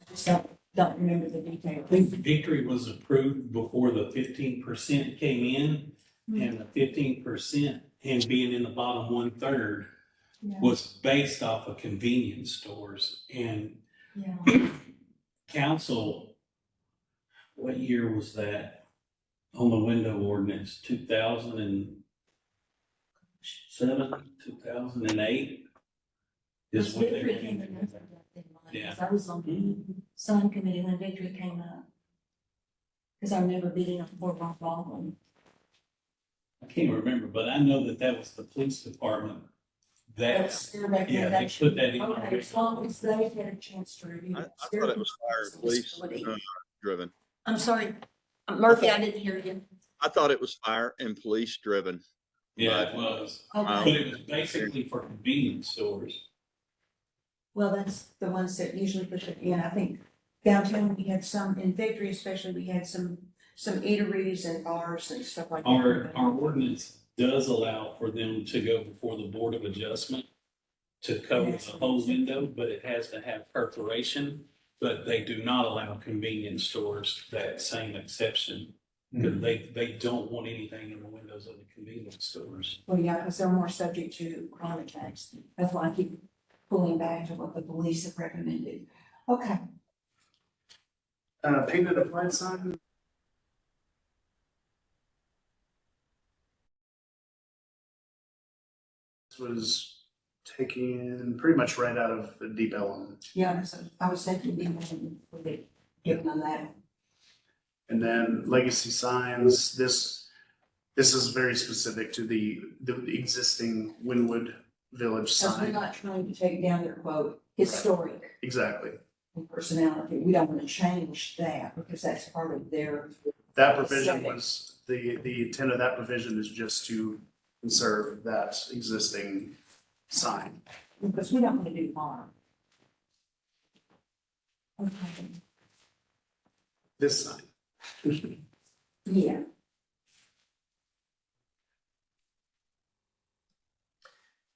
just don't remember the I details. think Victory was approved before the 15% came in, and the 15% and being in the bottom 1/3 Yeah, was based off of convenience stores. And yeah. council, what year was that on the window ordinance? 2007, 2008 is when they Victory went came into in. that. Because I was on the sign committee when Victory came up. Because I remember beating up poor Bob Baldwin. I can't remember, but I know that that was the police department that, That's their yeah, they recommendation. put that in. our Okay, as long as they had a chance to review I it. thought it was fire and police Responsibility. driven. I'm sorry, Murphy, I didn't hear you. I thought it was fire and police driven. Yeah, it was, but Okay, it was basically for convenience stores. Well, that's the ones that usually push it in. I think downtown, we had some, in Victory especially, we had some eateries and bars and stuff like that. Our ordinance does allow for them to go before the Board of Adjustment to cover the whole window, but it has to have perforation. But they do not allow convenience stores that same exception. Because they don't want anything in the windows of the convenience stores. Well, yeah, because they're more subject to crime attacks. That's why I keep pulling back to what the police have recommended. Okay, Painted applied sign. This was taken pretty much right out of the Deep Ellum. yeah, so I was thinking we would be giving them that. And then legacy signs, this is very specific to the existing Wynwood Village Because we're sign. not trying to take down their quote, historic Exactly. and personality. We don't want to change that because that's part of their, That provision Aesthetic. was, the intent of that provision is just to conserve that existing sign. because we don't want to do harm. Okay. This sign. Yeah.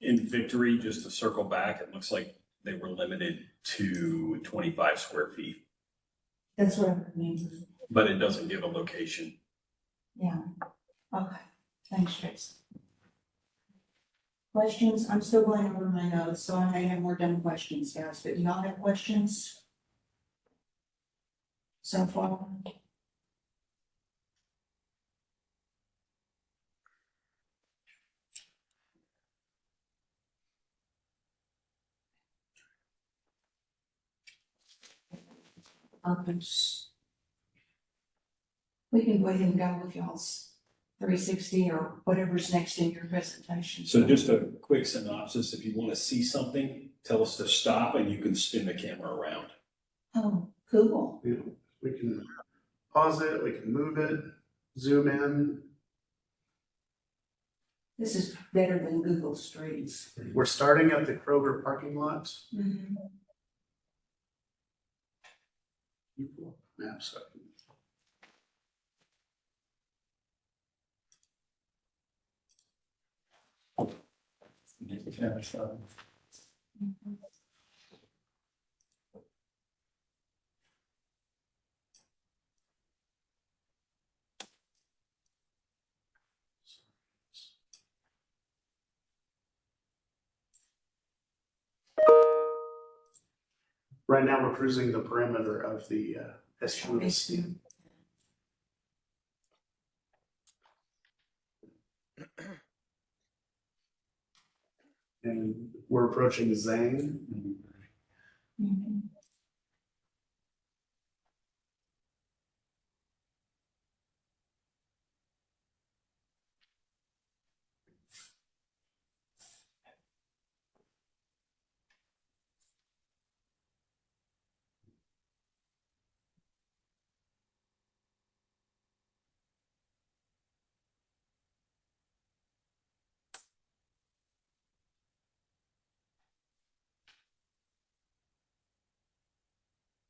In Victory, just to circle back, it looks like they were limited to 25 square feet, That's what I remember. but it doesn't give a location. Yeah. Okay. Thanks, Tracy. Questions? I'm still going over my notes, so I may have more dumb questions, guys, but do y'all have questions? So far? Others? We can go ahead and go with y'all's 360 or whatever's next in your presentation. So just a quick synopsis, if you want to see something, tell us to stop and you can spin the camera around. Oh, cool. We can pause it, we can move it, zoom in. This is better than Google Streets. We're starting at the Kroger parking lot. Maps. Right now, we're cruising the perimeter of the SUV. And we're approaching Zhang. Mhm.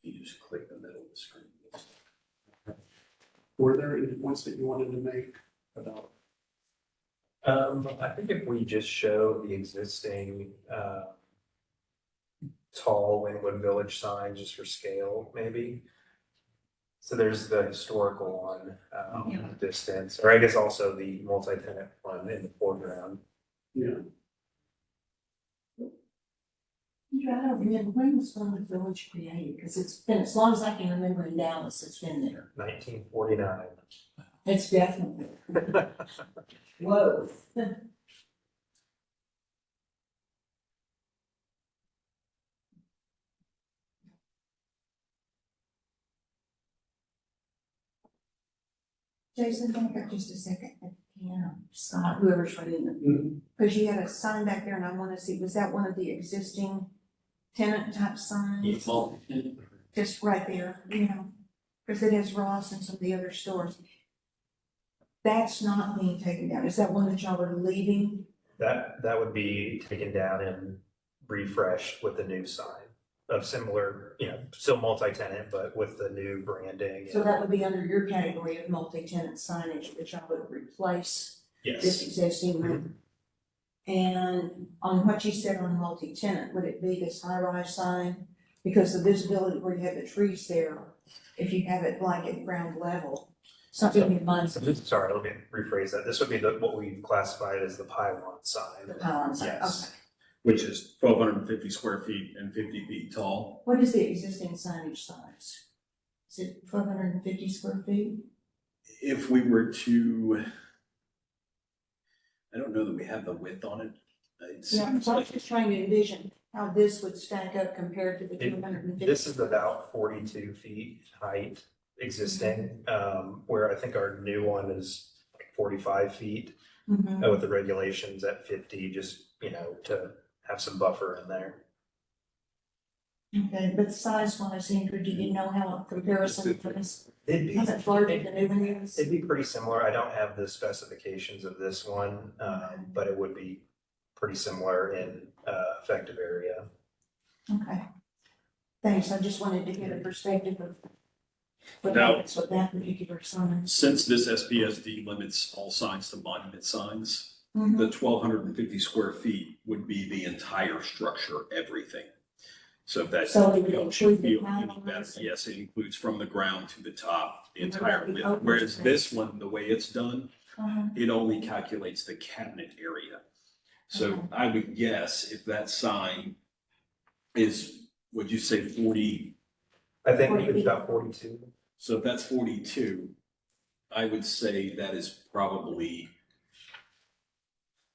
You just click the middle of the screen. Were there any points that you wanted to make about? I think if we just show the existing, tall Wynwood Village sign just for scale, maybe. So there's the historical one, Yeah. distance, or I guess also the multi-tenant one in the foreground. Yeah. Yeah, I don't remember, when was Wynwood Village created? Because it's been, as long as I can remember in Dallas, it's been there. 1949. It's definitely, whoa. Jason, back up just a second. Yeah, Scott, whoever's running it. Because you had a sign back there and I want to see, was that one of the existing tenant type signs? Just right there, you know, because it has Ross and some of the other stores. That's not being taken down. Is that one that y'all are leaving? That would be taken down and refreshed with the new sign of similar, still multi-tenant, but with the new branding. So that would be under your category of multi-tenant signage, which I would replace this Yes, existing one. And on what you said on multi-tenant, would it be this high-rise sign? Because the visibility where you have the trees there, if you have it like at ground level, something in mind, Sorry, let me rephrase that. This would be what we classified as the pylon sign. the pylon sign, okay. yes, which is 1,250 square feet and 50 feet tall. What is the existing signage size? Is it 1,250 square feet? If we were to, I don't know that we have the width on it. It Yeah, seems so I was like, just trying to envision how this would stack up compared to the It- 250. This is about 42 feet height existing, where I think our new one is like 45 feet Mhm. with the regulations at 50, just to have some buffer in there. Okay, but size wise, Andrew, do you know how a comparison for this, It'd how much larger the new one is? It'd be pretty similar. I don't have the specifications of this one, but it would be pretty similar in effective area. Okay. Thanks, I just wanted to get a perspective of what Now- happens with that particular sign. Since this SPSD limits all signs to monument signs, the 1,250 square feet would be the entire structure, everything. So if that. So it would helps include the you feel any pylons? better, yes, it includes from the ground to the top, the And what entire about the width. open Whereas space? this one, the way it's done, Uh-huh. it only calculates the cabinet area. So Okay. I would guess if that sign is, would you say 40? I think 40 it's feet. about 42. So if that's 42, I would say that is probably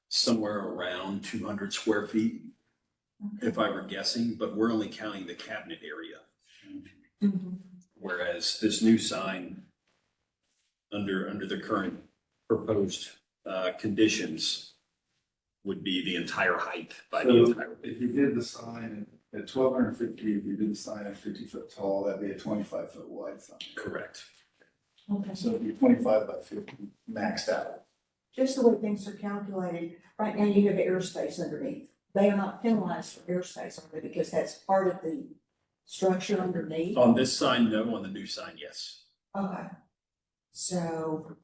somewhere around 200 square feet, if I were guessing, but we're only counting the cabinet area. Mhm. Whereas this new sign, under the current proposed conditions, would be the entire height by the So entire. if you did the sign at 1,250, if you did the sign at 50 foot tall, that'd be a 25 foot wide sign. Correct. Okay. So it'd be 25 by 50 maxed out. Just the way things are calculated, right now you have airspace underneath. They are not penalized for airspace only because that's part of the structure underneath. On this sign, no. On the new sign, yes. Okay. So,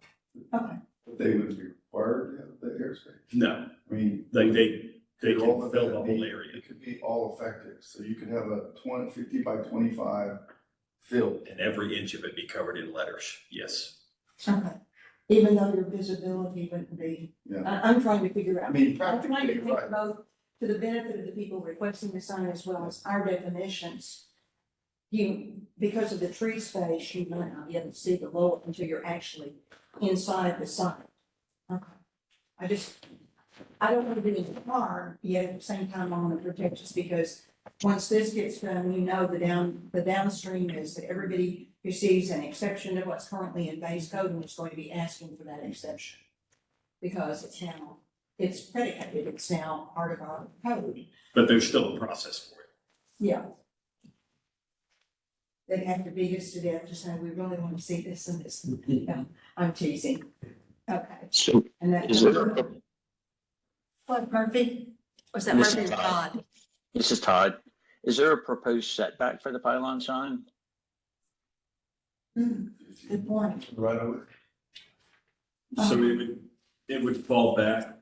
okay, But they would be required to have the airspace. No, I mean. they could all can of fill that the be- whole area. It could be all effective, so you could have a 50 by 25 filled. And every inch of it be covered in letters, yes. okay. Even though your visibility wouldn't be, Yeah. I'm trying to figure out. I mean, I'm trying to practically, think right. both to the benefit of the people requesting the sign as well as our definitions. Because of the tree space, you might not be able to see the lower until you're actually inside the sign. Okay. I don't want to be in the car, yet at the same time, I want to protect us because once this gets done, we know the downstream is that everybody who sees an exception to what's currently in base code and is going to be asking for that exception. Because it's predicated, it's now part of our code. But there's still a process for it. Yeah. They'd have to beat us to death to say, we really want to see this and this. Yeah, I'm teasing. Okay. So And that. is there, What, Murphy? Was that This Murphy is or Todd. Todd? this is Todd, is there a proposed setback for the pylon sign? Good point. Right away. So it would fall back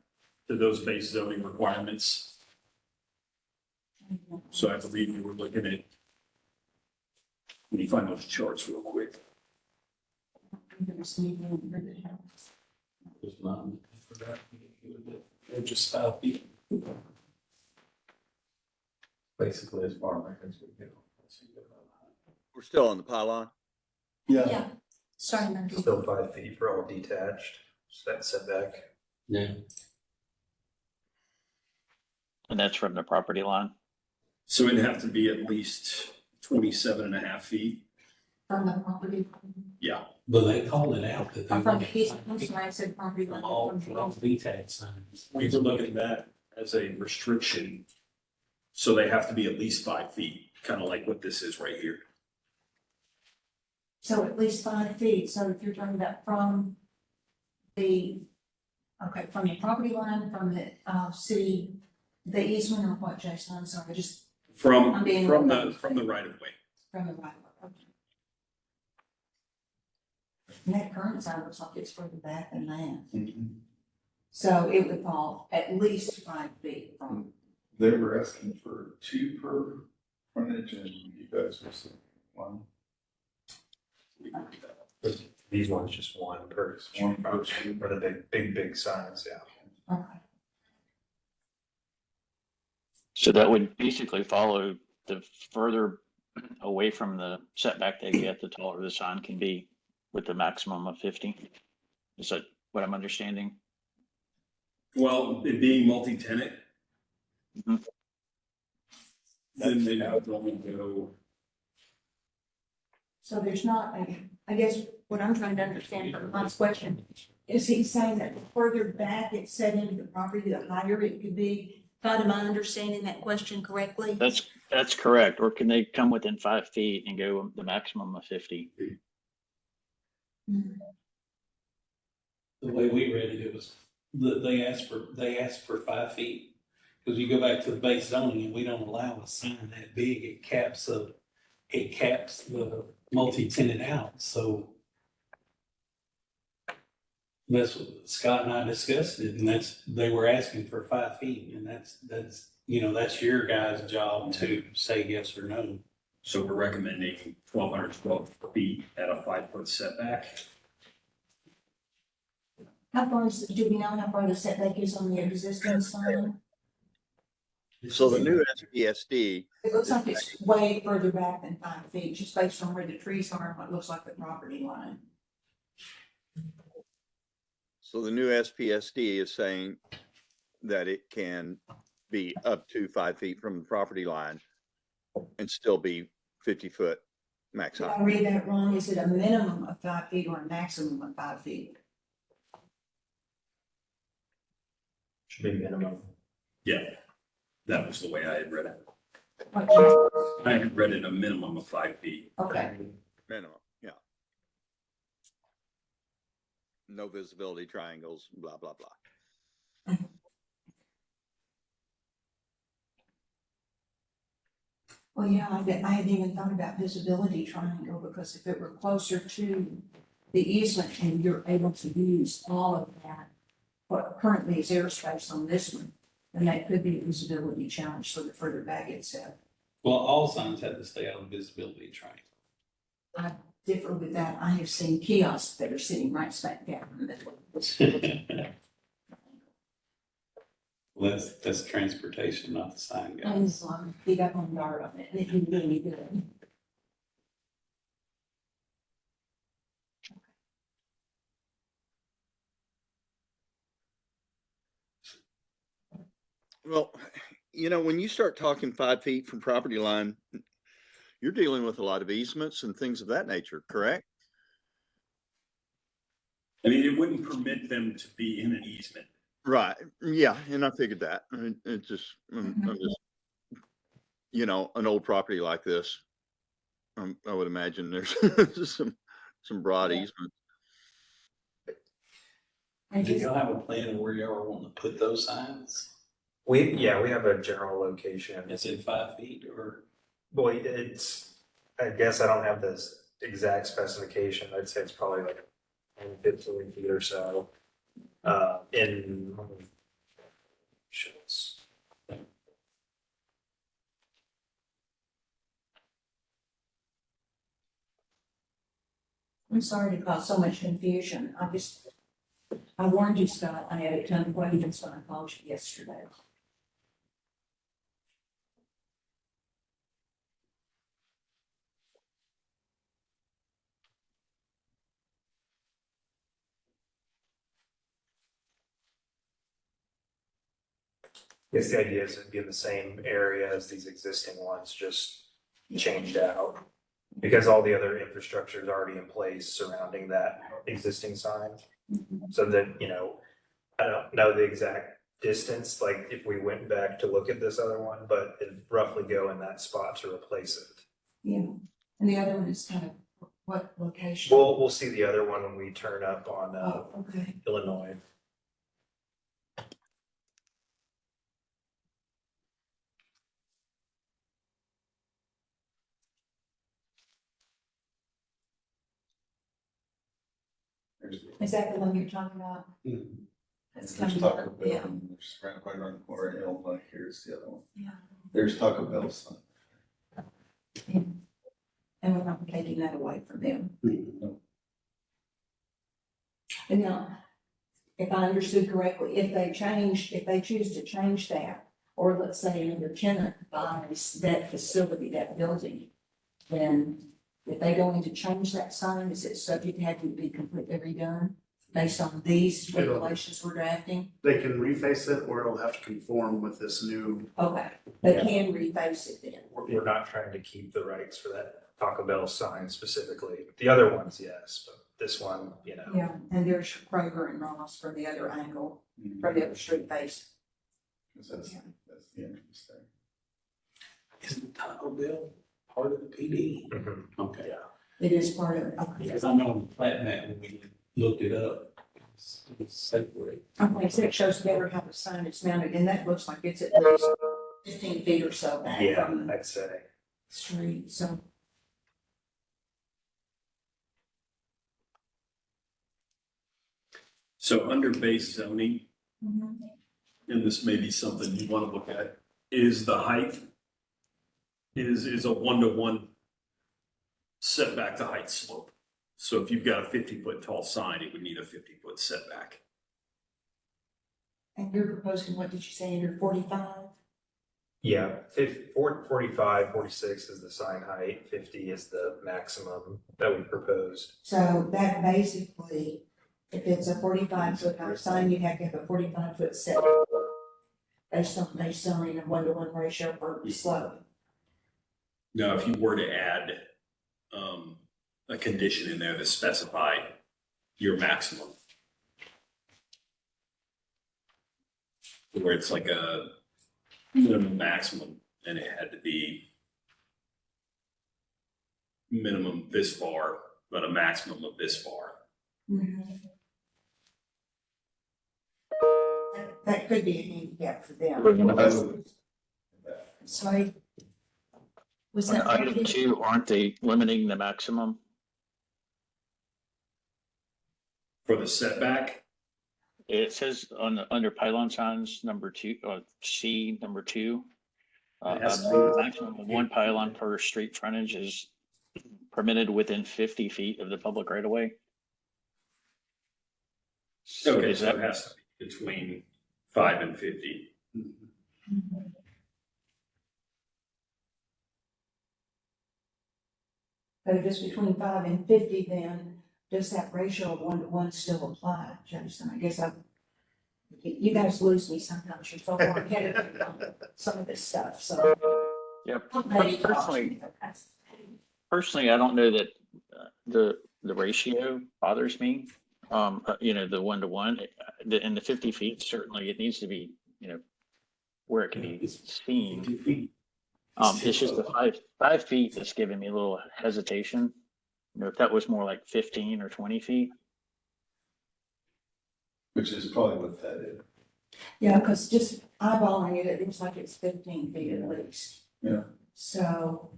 to those base zoning requirements. So I believe you were looking at, let me find those charts real quick. There's none for that. They're just 5 feet. Basically, as far back as we go. We're still on the pylon. Yeah. Sorry, Murphy. Still 5 feet for all detached, so that setback. Yeah. And that's from the property line? So it'd have to be at least 27 and a half feet. From the property. Yeah. But they called it out that they. From the east, I'm sorry, I said property. From line, all, from from the all east. detached signs. We could look at that as a restriction. So they have to be at least 5 feet, kind of like what this is right here. So at least 5 feet, so if you're talking about from the property line, from the, city, the easement or what, Jason, I'm sorry, just From I'm being- the right of way. from the right of way. Okay. And that current sign looks like it's further back than that, so it would fall at least 5 feet from, They were asking for 2 per frontage and you guys were saying 1. These ones just one per, One per. for the big signs, yeah. okay. So that would basically follow the further away from the setback they get, the taller the sign can be with the maximum of 50. Is that what I'm understanding? Well, it being multi-tenant. Mhm. Then they would only go, So there's not, I guess what I'm trying to understand from Mike's question, is he saying that the further back it's set into the property, the higher it could be? Todd, am I understanding that question correctly? That's correct. Or can they come within 5 feet and go the maximum of 50? Mhm. The way we read it, it was, they asked for 5 feet. Because you go back to the base zoning and we don't allow a sign that big, it caps the multi-tenant out, so. That's what Scott and I discussed it, and they were asking for 5 feet, and that's, that's your guys' job to say yes or no. So we're recommending 1,212 feet at a 5-foot setback. How far do we know how far the setback is on the existing sign? So the new SPSD, It looks like it's way further back than 5 feet, just based on where the trees are and what looks like the property line. so the new SPSD is saying that it can be up to 5 feet from the property line and still be 50-foot max Did I height. read that wrong? Is it a minimum of 5 feet or a maximum of 5 feet? Should be minimum. Yeah, that was the way I had read it. What- I had read it a minimum of 5 feet. Okay, Minimum, yeah. No visibility triangles, blah, blah, blah. well, yeah, I hadn't even thought about visibility triangle, because if it were closer to the easement and you're able to use all of that, what currently is airspace on this one, then that could be a visibility challenge for the further back itself. Well, all signs have to stay out of visibility triangle. I differ with that. I have seen kiosks that are sitting right smack down in the middle. Well, that's transportation, not the sign guy. And so big up on guard on it, and it can really good. Well, when you start talking 5 feet from property line, you're dealing with a lot of easements and things of that nature, correct? I mean, it wouldn't permit them to be in an easement. Right, yeah, and I figured that. It just, I'm just, an old property like this, I would imagine there's some broad easements. And Do just, y'all have a plan of where y'all are wanting to put those signs? We have a general location. Is it 5 feet or? Boy, I guess I don't have this exact specification. I'd say it's probably like 15 feet or so. In shows. I'm sorry to cause so much confusion. I warned you, Scott, I had a ton of questions when I called you yesterday. I guess the idea is it'd be in the same area as these existing ones, just changed out. Because all the other infrastructure is already in place surrounding that existing sign. So that, I don't know the exact distance, like if we went back to look at this other one, but it'd roughly go in that spot to replace it. Yeah, and the other one is kind of what location? We'll see the other one when we turn up on Oh, okay. Illinois. Is that the one you're talking about? That's There's coming Taco up, Bell, yeah, and there's right around the corner, Illinois, here's the other one. yeah. There's Taco Bell sign. And we're not taking that away from them. No. And now, if I understood correctly, if they choose to change that, or let's say another tenant buys that facility, that building, then if they go in to change that sign, is it subject to having to be completely redone based on these regulations we're drafting? They can reface it or it'll have to conform with this new. Okay, they Yeah. can reface it then. We're not trying to keep the rights for that Taco Bell sign specifically. The other ones, yes, but this one, Yeah, and there's Kroger and Ross from the other angle, from the other street face. 'Cause That's the entrance there. Isn't Taco Bell part of the PD? Mhm. Okay. It is part of it, okay. Because I know on the plat map, when we looked it up, it's separate. Okay, so it shows better how the sign is mounted, and that looks like it's at least 15 feet or so back Yeah, from the I'd say. street, so. So under base zoning, and this may be something you want to look at, is the height is a 1-to-1 setback to height slope. So if you've got a 50-foot tall sign, it would need a 50-foot setback. And you're proposing, what did you say, under 45? Yeah, 45, 46 is the sign height, 50 is the maximum that we proposed. So that basically, if it's a 45-foot high sign, you'd have to have a 45-foot setback. Based on base zoning, a 1-to-1 ratio for slope. Now, if you were to add a condition in there that specified your maximum, where it's like a minimum maximum, and it had to be minimum this far, but a maximum of this far. That could be a handicap for them. Sorry. Was On that? item 2, aren't they limiting the maximum? For the setback, It says under pylon signs, number 2, C, number 2. It has to be- Maximum of 1 pylon per street frontage is permitted within 50 feet of the public right of way. So okay, is so that, it has to be between 5 and 50. But if it's between 5 and 50, then does that ratio of 1-to-1 still apply, Jason? I guess you guys lose me sometimes. You're so far ahead of me on some of this stuff, so. yeah, Maybe personally, I don't know that the ratio bothers me. The 1-to-1, in the 50 feet, certainly it needs to be, where it can be seen. 50 feet. It's just the 5 feet that's giving me a little hesitation. If that was more like 15 or 20 feet. Which is probably what that is. Yeah, because just eyeballing it, it looks like it's 15 feet at least. Yeah. So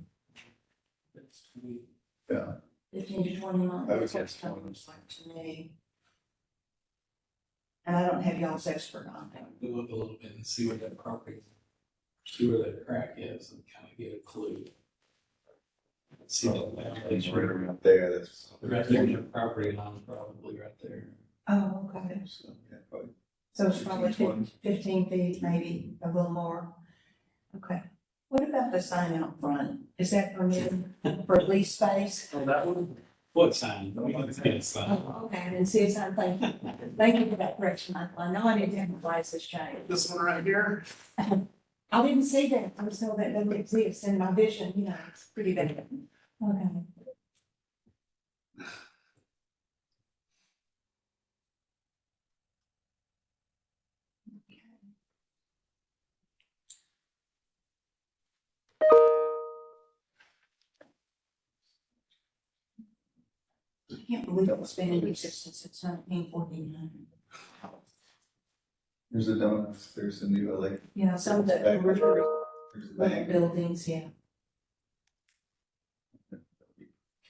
Yeah. 15 to 20 miles. I would That's what guess it kind of 20. looks like to me. And I don't have y'all's expert on that. Go up a little bit and see where that property, see where that crack is and kind of get a clue. See that It's right foundation. around there, that's. Right there's your property line, probably right there. Oh, okay. So, yeah, probably. So it's probably 15, 15 feet, maybe a little more. Okay. What about the sign out front? Is that permitted for lease space? Oh, that one? What sign? We can see a sign. Oh, okay, I didn't see a sign. Thank you. Thank you for that correction, Michael. I know I need to have my glasses changed. This one right here, I didn't see that. I was told that doesn't exist in my vision, it's pretty bad. Okay. I can't believe it's been in existence since 1949. There's a donuts, there's a new LA, Yeah, some of the periphery there's a bank, buildings, yeah.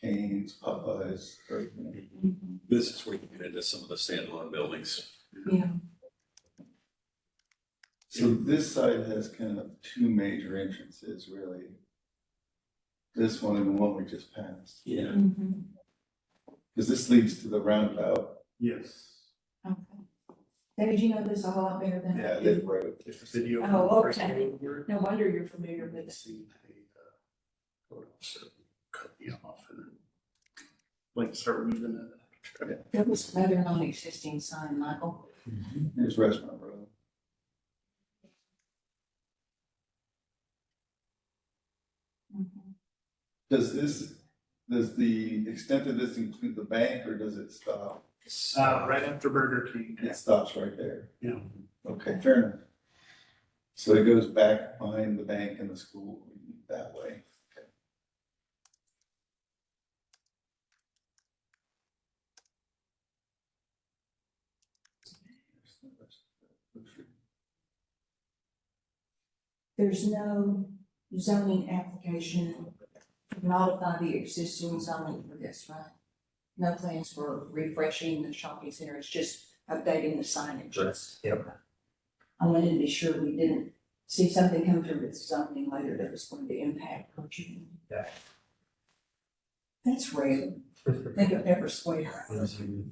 Cane's, Popeyes, everything. This is where you get into some of the standalone buildings. Yeah. So this side has kind of two major entrances, really. This one and the one we just passed, Yeah. Mhm. because this leads to the roundabout. yes. Okay. David, you know this a whole lot better than I Yeah, do. that road. If the video. Oh, okay. No wonder you're familiar with it. See, they, would also cut me off and then, like, start weaving it. It was another non-existing sign, Michael. There's Restaurant Road. Does the extent of this include the bank or does it stop? Right after Burger King. It stops right there. Yeah. Okay, fair enough. So it goes back behind the bank and the school that way. There's no zoning application to modify the existing zoning for this, right? No plans for refreshing the shopping center, it's just updating the signage. Yep. I wanted to be sure we didn't see something come through with zoning later that was going to impact purchasing. Yeah. That's rare. Think of Pepper Square. Listen,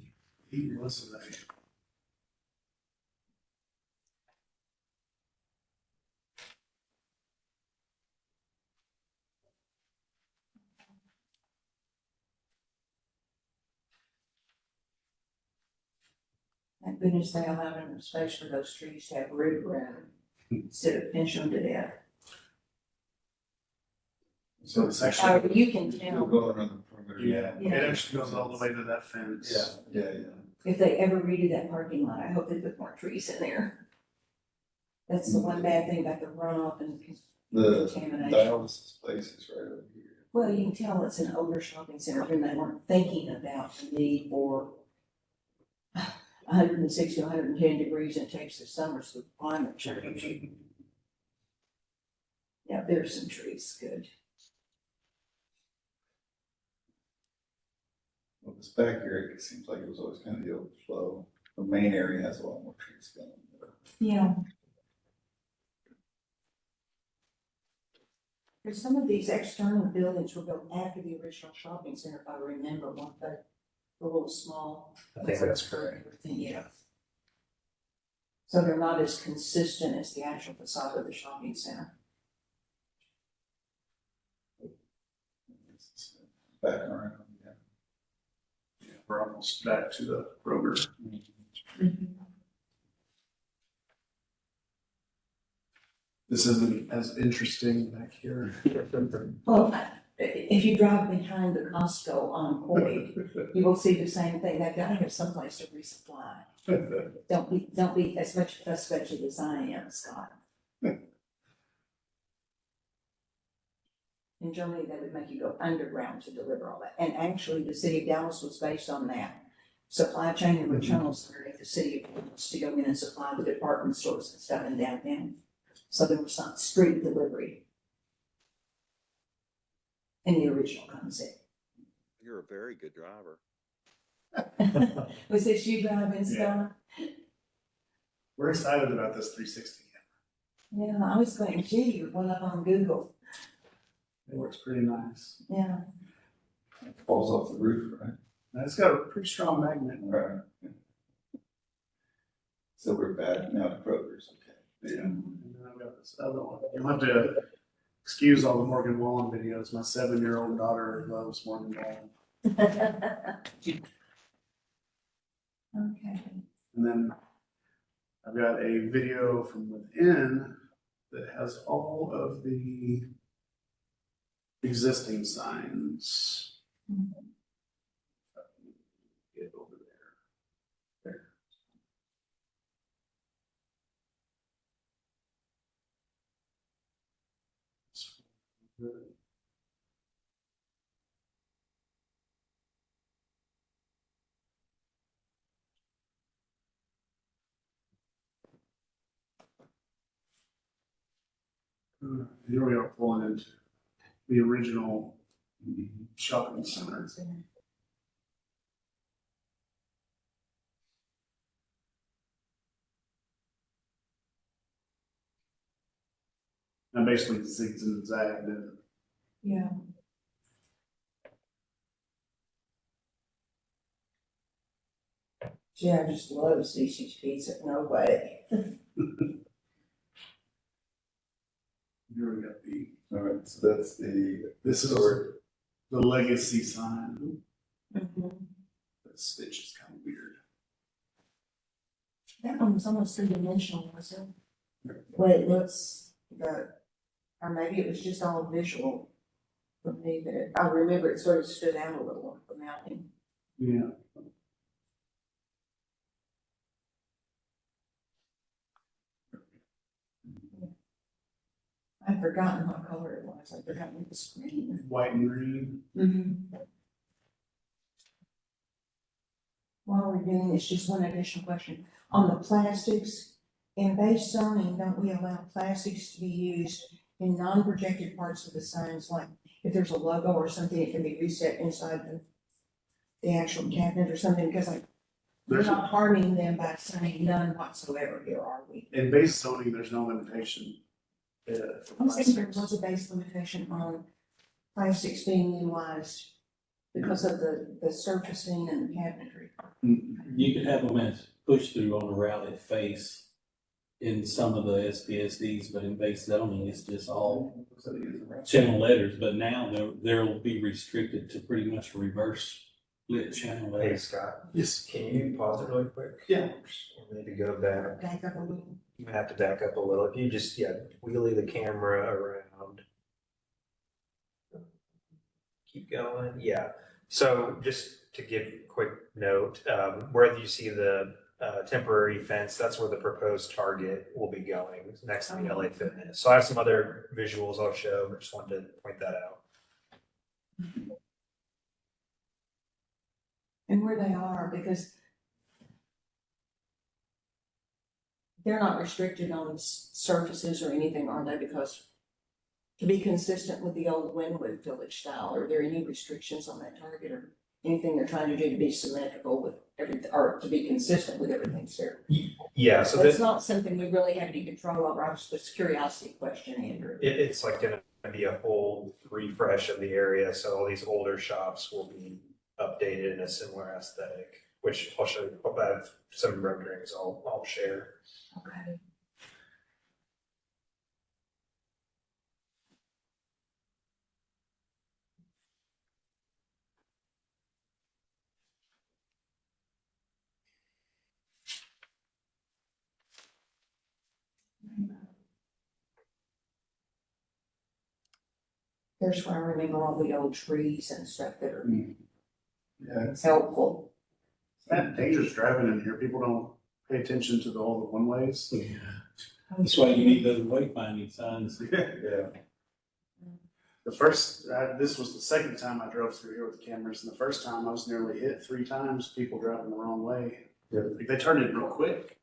Thank goodness they allowed enough space for those trees to have root room instead of pinch them to death. so it's actually, You can Still tell going around the perimeter. yeah, it actually goes all the way to that fence. Yeah. if they ever redo that parking lot, I hope they put more trees in there. That's the one bad thing about the runoff and The contamination. dialysis place is right over here. Well, you can tell it's an older shopping center and they weren't thinking about the need for 160, 110 degrees in Texas summers with climate change. Yeah, there's some trees, good. Well, this back area, it seems like it was always kind of the overflow. The main area has a lot more trees going. Yeah. Because some of these external buildings were built after the original shopping center, if I remember, weren't they? A little small. I think that's correct. Everything, yeah. So they're not as consistent as the actual facade of the shopping center. Back and around, yeah. Yeah, we're almost back to the Kroger. This isn't as interesting back here. Well, if you drive behind the Costco on Coy, you will see the same thing. They've got to have someplace to resupply. Don't be as much frustrated as I am, Scott. In Germany, they would make you go underground to deliver all that. And actually, the city of Dallas was based on that. Supply chain and tunnels underneath the city of Dallas to go in and supply the department stores and stuff in downtown. So there was not street delivery in the original concept. You're a very good driver. Was this you driving, Scott? We're excited about this 360 camera. Yeah, I was going, gee, you went up on Google. It works pretty nice. Yeah. Falls off the roof, right? And it's got a pretty strong magnet. Right. So we're back now to Kroger's, okay. Yeah. And then I've got this other one. You'll have to excuse all the Morgan Wallen videos. My 7-year-old daughter loves Morgan Wallen. Okay. And then I've got a video from within that has all of the existing signs. Get over there. There. Here we are pulling into the original shopping center. And basically zigs and zagged and Yeah. Gee, I just love Cece's Pizza, no way. here we got the, All right, so that's the, this is historic. the legacy sign. Mm-hmm. The stitch is kind of weird. That one was almost three-dimensional, wasn't it? Well, it looks, or maybe it was just all visual for me, but I remember it sort of stood out a little from mounting. Yeah. I've forgotten what color it was. I've forgotten the screen. White and green. Mm-hmm. While we're doing this, just one additional question. On the plastics, in base zoning, don't we allow plastics to be used in non-projected parts of the signs? Like if there's a logo or something, it can be reset inside the actual cabinet or something, because like, we're There's, not harming them by saying none whatsoever here, are we? in base zoning, there's no limitation. I'm saying there was a base limitation on plastics being utilized because of the surfacing and the cabinetry. You could have them as push through on the routed face in some of the SPSDs, but in base zoning, it's just all channel letters. But now they'll be restricted to pretty much reverse lit channel Hey, letters. Scott, Yes. can you pause it really quick? Yeah. We need to go back. Back up a little. You have to back up a little. If you just, wheelie the camera around. Keep going. Yeah. So just to give a quick note, where you see the temporary fence, that's where the proposed target will be going, next to the LA Fitness. So I have some other visuals I'll show, but just wanted to point that out. And where they are, because they're not restricted on surfaces or anything, are they? Because to be consistent with the old Wynwood Village style, are there any restrictions on that target or anything they're trying to do to be symmetrical with everything, or to be consistent with everything there? Yeah, so That's this, not something we really have any control over. I was just a curiosity question, Andrew. it's like gonna be a whole refresh of the area. So all these older shops will be updated in a similar aesthetic, which I'll show you. I have some renderings I'll share. Okay. There's where I remember all the old trees and stuff that are Yeah, helpful. That dangerous driving in here. People don't pay attention to all the one ways. That's why you need those wayfinding signs. Yeah. The first, this was the second time I drove through here with the cameras, and the first time I was nearly hit 3 times, people driving the wrong way. Like, they turned it real quick.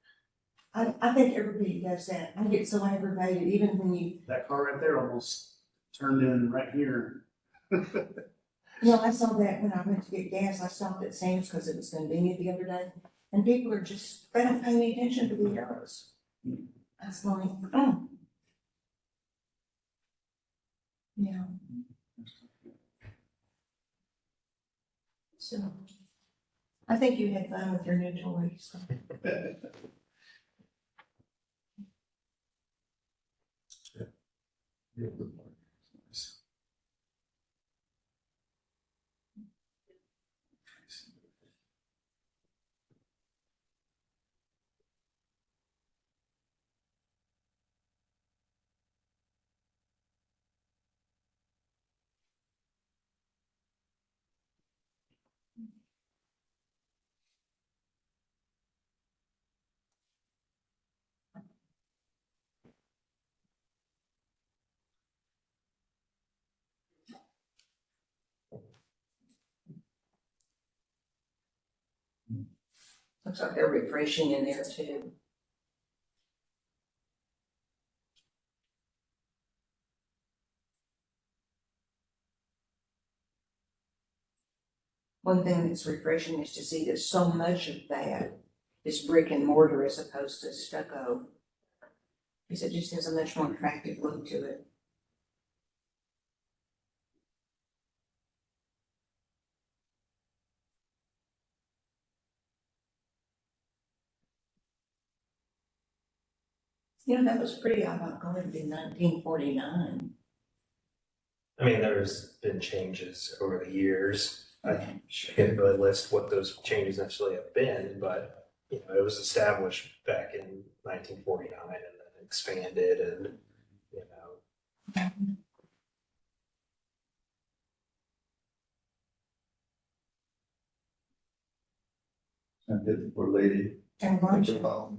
I think everybody does that. I get so aggravated, even when you, That car right there almost turned in right here. I saw that when I went to get gas. I stopped at Sam's because it was convenient the other day. And people are just, they don't pay any attention to the arrows. I was like, oh. Yeah. So, I think you had fun with your new toys. Looks like they're refreshing in there too. One thing that's refreshing is to see that so much of that is brick and mortar as opposed to stucco. Because it just has a much more attractive look to it. That was pretty avant-garde in 1949. I mean, there's been changes over the years. I can't really list what those changes necessarily have been, but it was established back in 1949 and then expanded and, I did for lady. And bunch of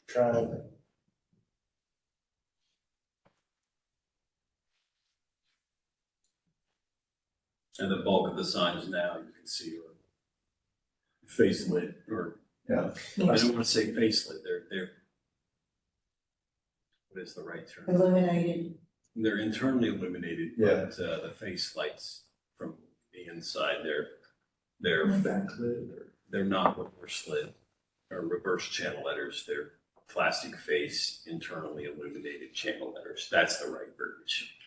Try And the bulk of the signs now, you can see are face lit, or, Yeah. I don't want to say face lit, they're, what is the right term? Illuminated. They're internally illuminated, Yeah. but, the face lights from the inside, they're backlit, or they're not reverse lit or reverse channel letters. They're plastic face, internally illuminated channel letters. That's the right verbiage.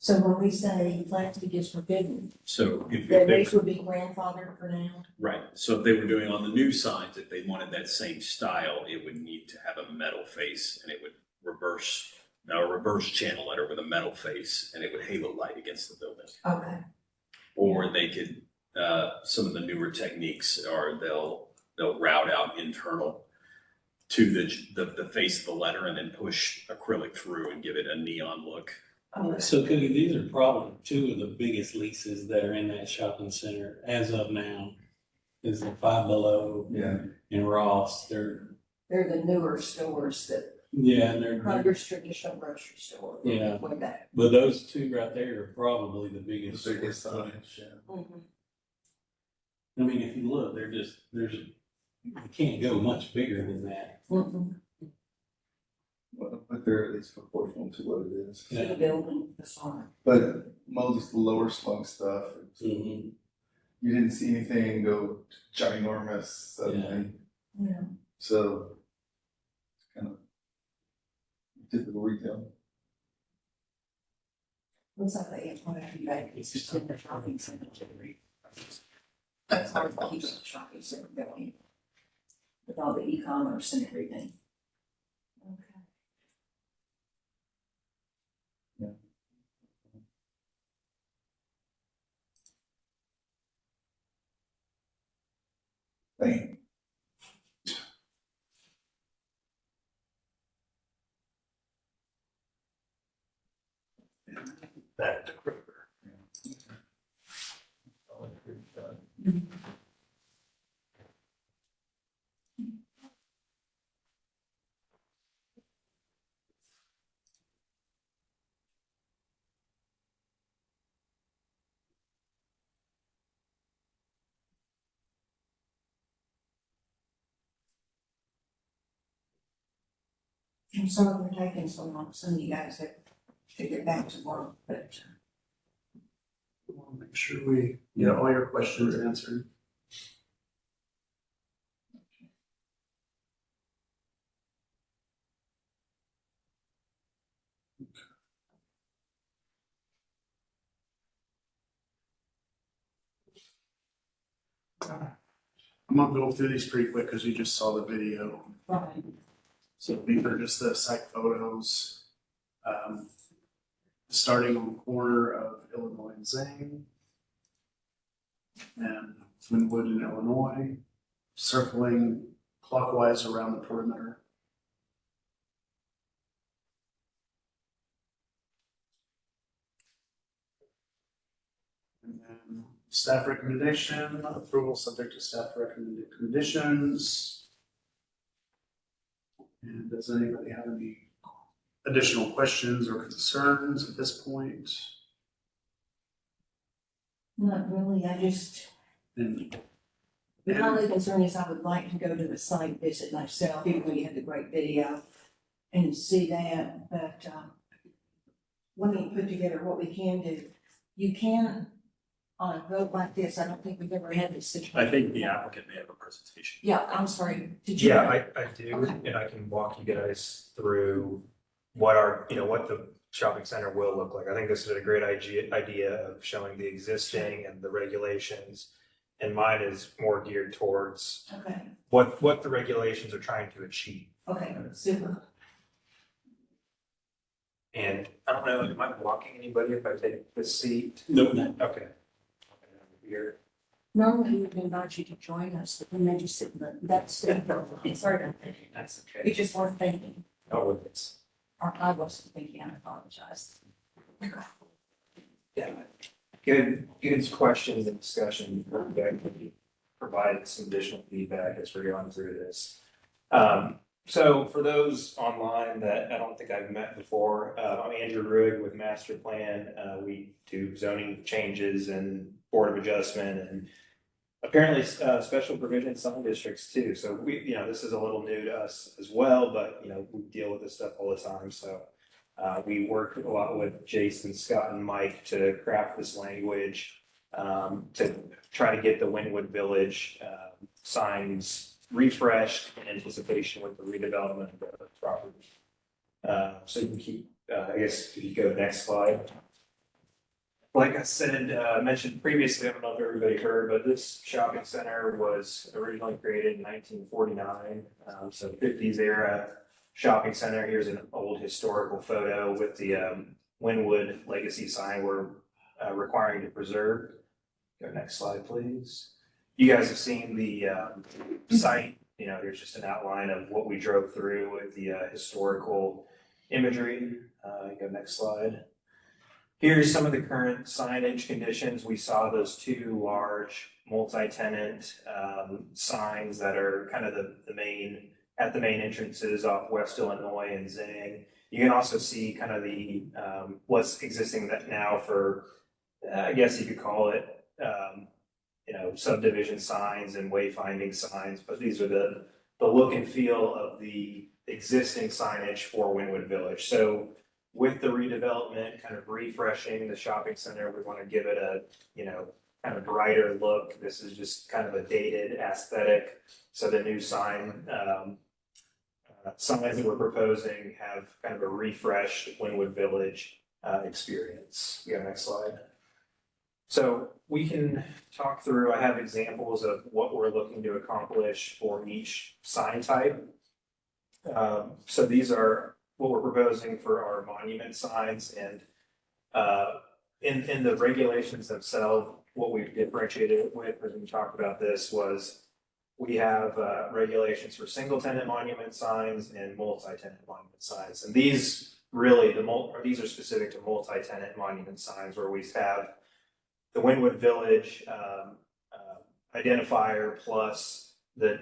So when we say plastic is forbidden, So if then they, these would be grandfathered for now? right, so if they were doing on the new signs, if they wanted that same style, it would need to have a metal face, and it would reverse channel letter with a metal face, and it would halo light against the building. Okay. Or they could, some of the newer techniques are they'll route out internal to the face of the letter and then push acrylic through and give it a neon look. So Cookie, these are probably two of the biggest leases that are in that shopping center as of now. Is the Five Below Yeah. and Ross. They're, They're the newer stores that, yeah, and they're, Kroger's traditional grocery store. Yeah. Way back. but those two right there are probably the biggest. The biggest square signs, footage. yeah. Mhm. I mean, if you look, you can't go much bigger than that. Mhm. Well, but they're at least proportional to what it is. To the building, the sign. But most of the lower slung stuff, Mhm. you didn't see anything go ginormous suddenly. Yeah. So it's kind of typical retail. Looks like they have one every day. It's just in the shopping center. That's hard to keep the shopping center going. With all the e-commerce and everything. Okay. Bang. Back to Kroger. I'm sorry for taking so long. Some of you guys have to get back to work, but We'll make sure we get all your questions answered. I'm gonna go through these pretty quick because you just saw the video. right. So these are just the site photos. Starting on the corner of Illinois and Zane. And Winwood in Illinois, circling clockwise around the perimeter. And then staff recommendation, approval subject to staff recommended conditions. And does anybody have any additional questions or concerns at this point? Not really, I just, And the only concern is I would like to go to the site visit myself, even though you had the great video, and see that, but, let me put together what we can do. You can, on a vote like this, I don't think we've ever had this situation. I think the applicant may have a presentation. Yeah, I'm sorry, did you? Yeah, I do, Okay. and I can walk you guys through what what the shopping center will look like. I think this is a great idea of showing the existing and the regulations. And mine is more geared towards Okay, what the regulations are trying to achieve. okay, super. And I don't know, am I blocking anybody if I take this seat? Nope, no. Okay. Here. Normally we would invite you to join us, but we made you sit in that seat. Sorry about that. That's You okay. just weren't thinking, Oh, with this. or I wasn't thinking, I apologize. Yeah. Good questions and discussion. That could provide some additional feedback as we're going through this. So for those online that I don't think I've met before, I'm Andrew Ruig with Master Plan. We do zoning changes and Board of Adjustment and apparently special provision sign districts too. So this is a little new to us as well, but we deal with this stuff all the time. So we work a lot with Jason, Scott, and Mike to craft this language to try to get the Wynwood Village signs refreshed in anticipation with the redevelopment of the property. So you can keep, I guess, if you go to the next slide. Like I said, mentioned previously, I don't know if everybody heard, but this shopping center was originally created in 1949. So 50s era shopping center. Here's an old historical photo with the Wynwood legacy sign we're requiring to preserve. Go next slide, please. You guys have seen the site. Here's just an outline of what we drove through with the historical imagery. Go next slide. Here's some of the current signage conditions. We saw those two large multi-tenant signs that are kind of the main entrances off West Illinois and Zang. You can also see kind of the what's existing now for, I guess you could call it, subdivision signs and wayfinding signs, but these are the look and feel of the existing signage for Wynwood Village. So with the redevelopment, kind of refreshing the shopping center, we want to give it a, kind of brighter look. This is just kind of a dated aesthetic. So the new signs that we're proposing have kind of a refreshed Wynwood Village experience. Go next slide. So we can talk through, I have examples of what we're looking to accomplish for each sign type. So these are what we're proposing for our monument signs, and in the regulations themselves, what we've differentiated it with, as we talked about this, was we have regulations for single tenant monument signs and multi-tenant monument signs. And these really, these are specific to multi-tenant monument signs, where we have the Wynwood Village identifier plus the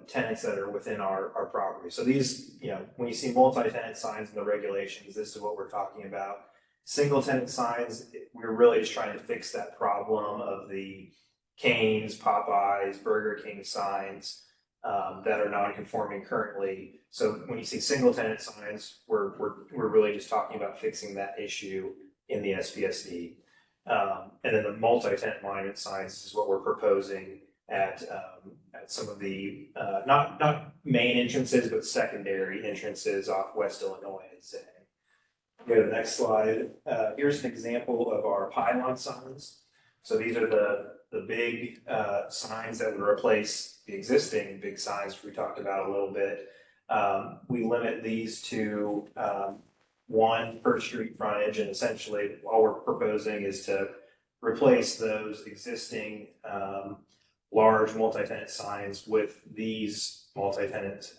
tenants that are within our property. So these, when you see multi-tenant signs in the regulations, this is what we're talking about. Single tenant signs, we're really just trying to fix that problem of the Cane's, Popeyes, Burger King signs that are non-conforming currently. So when you see single tenant signs, we're really just talking about fixing that issue in the SPSD. And then the multi-tenant monument signs is what we're proposing at some of the not main entrances, but secondary entrances off West Illinois and Zang. Go to the next slide. Here's an example of our pylon signs. So these are the big signs that would replace the existing big signs we talked about a little bit. We limit these to one per street frontage, and essentially all we're proposing is to replace those existing large multi-tenant signs with these multi-tenant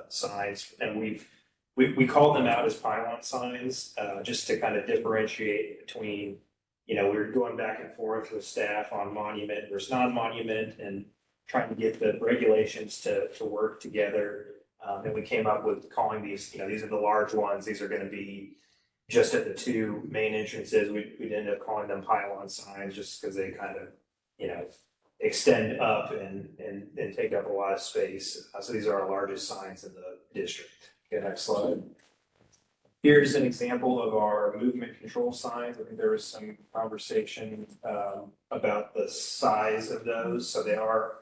signs, and we call them out as pylon signs just to kind of differentiate between, we were going back and forth with staff on monument versus non-monument and trying to get the regulations to work together. And we came up with calling these, these are the large ones. These are going to be just at the two main entrances. We ended up calling them pylon signs just because they kind of, extend up and take up a lot of space. So these are our largest signs in the district. Okay, next slide. Here's an example of our movement control signs. I think there was some conversation about the size of those. So they are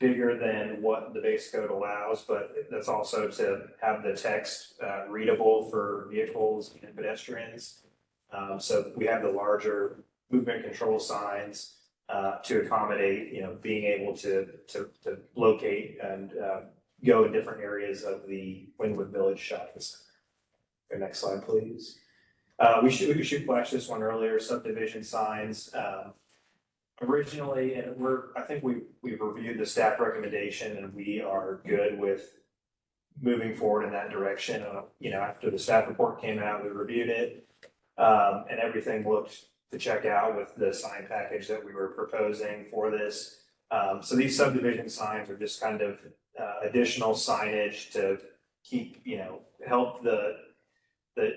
bigger than what the base code allows, but that's also to have the text readable for vehicles and pedestrians. So we have the larger movement control signs to accommodate, being able to locate and go in different areas of the Wynwood Village shopping center. Okay, next slide, please. We should flash this one earlier. Subdivision signs. Originally, and I think we've reviewed the staff recommendation, and we are good with moving forward in that direction. After the staff report came out, we reviewed it, and everything looked to check out with the sign package that we were proposing for this. So these subdivision signs are just kind of additional signage to keep, help the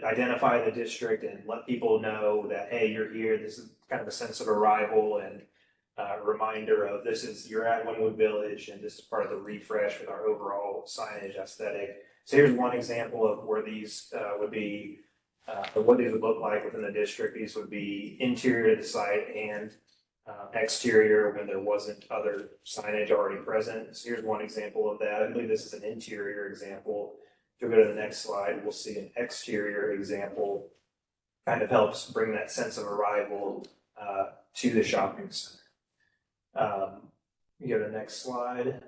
identify the district and let people know that, hey, you're here. This is kind of a sense of arrival and reminder of you're at Wynwood Village, and this is part of the refresh with our overall signage aesthetic. So here's one example of where these would be, or what these would look like within the district. These would be interior of the site and exterior when there wasn't other signage already present. So here's one example of that. I believe this is an interior example. If you go to the next slide, we'll see an exterior example. Kind of helps bring that sense of arrival to the shopping center. You go to the next slide.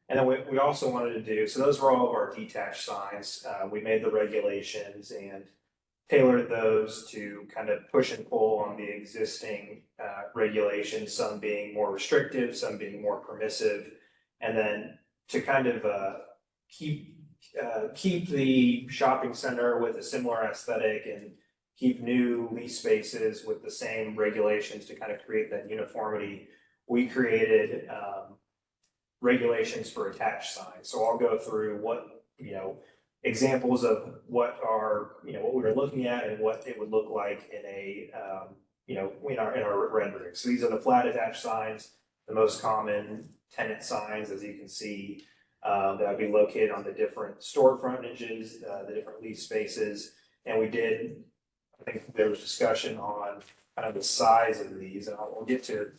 And then we also wanted to do, so those were all of our detached signs. We made the regulations and tailored those to kind of push and pull on the existing regulations, some being more restrictive, some being more permissive. And then to kind of keep the shopping center with a similar aesthetic and keep new lease spaces with the same regulations to kind of create that uniformity, we created regulations for attached signs. So I'll go through what, examples of what what we were looking at and what it would look like in a, in our rendering. So these are the flat attached signs, the most common tenant signs, as you can see, that would be located on the different store frontages, the different lease spaces. And I think there was discussion on kind of the size of these, and we'll get to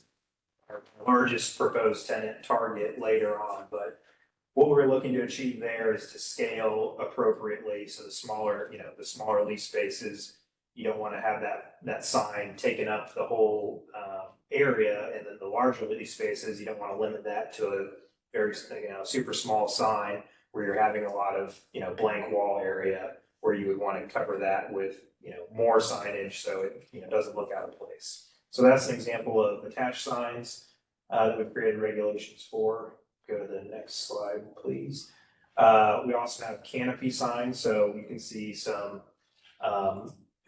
our largest proposed tenant Target later on, but what we're looking to achieve there is to scale appropriately. So the smaller lease spaces, you don't want to have that sign taking up the whole area, and then the larger lease spaces, you don't want to limit that to a very super small sign where you're having a lot of blank wall area where you would want to cover that with more signage so it doesn't look out of place. So that's an example of attached signs that we've created regulations for. Go to the next slide, please. We also have canopy signs, so you can see some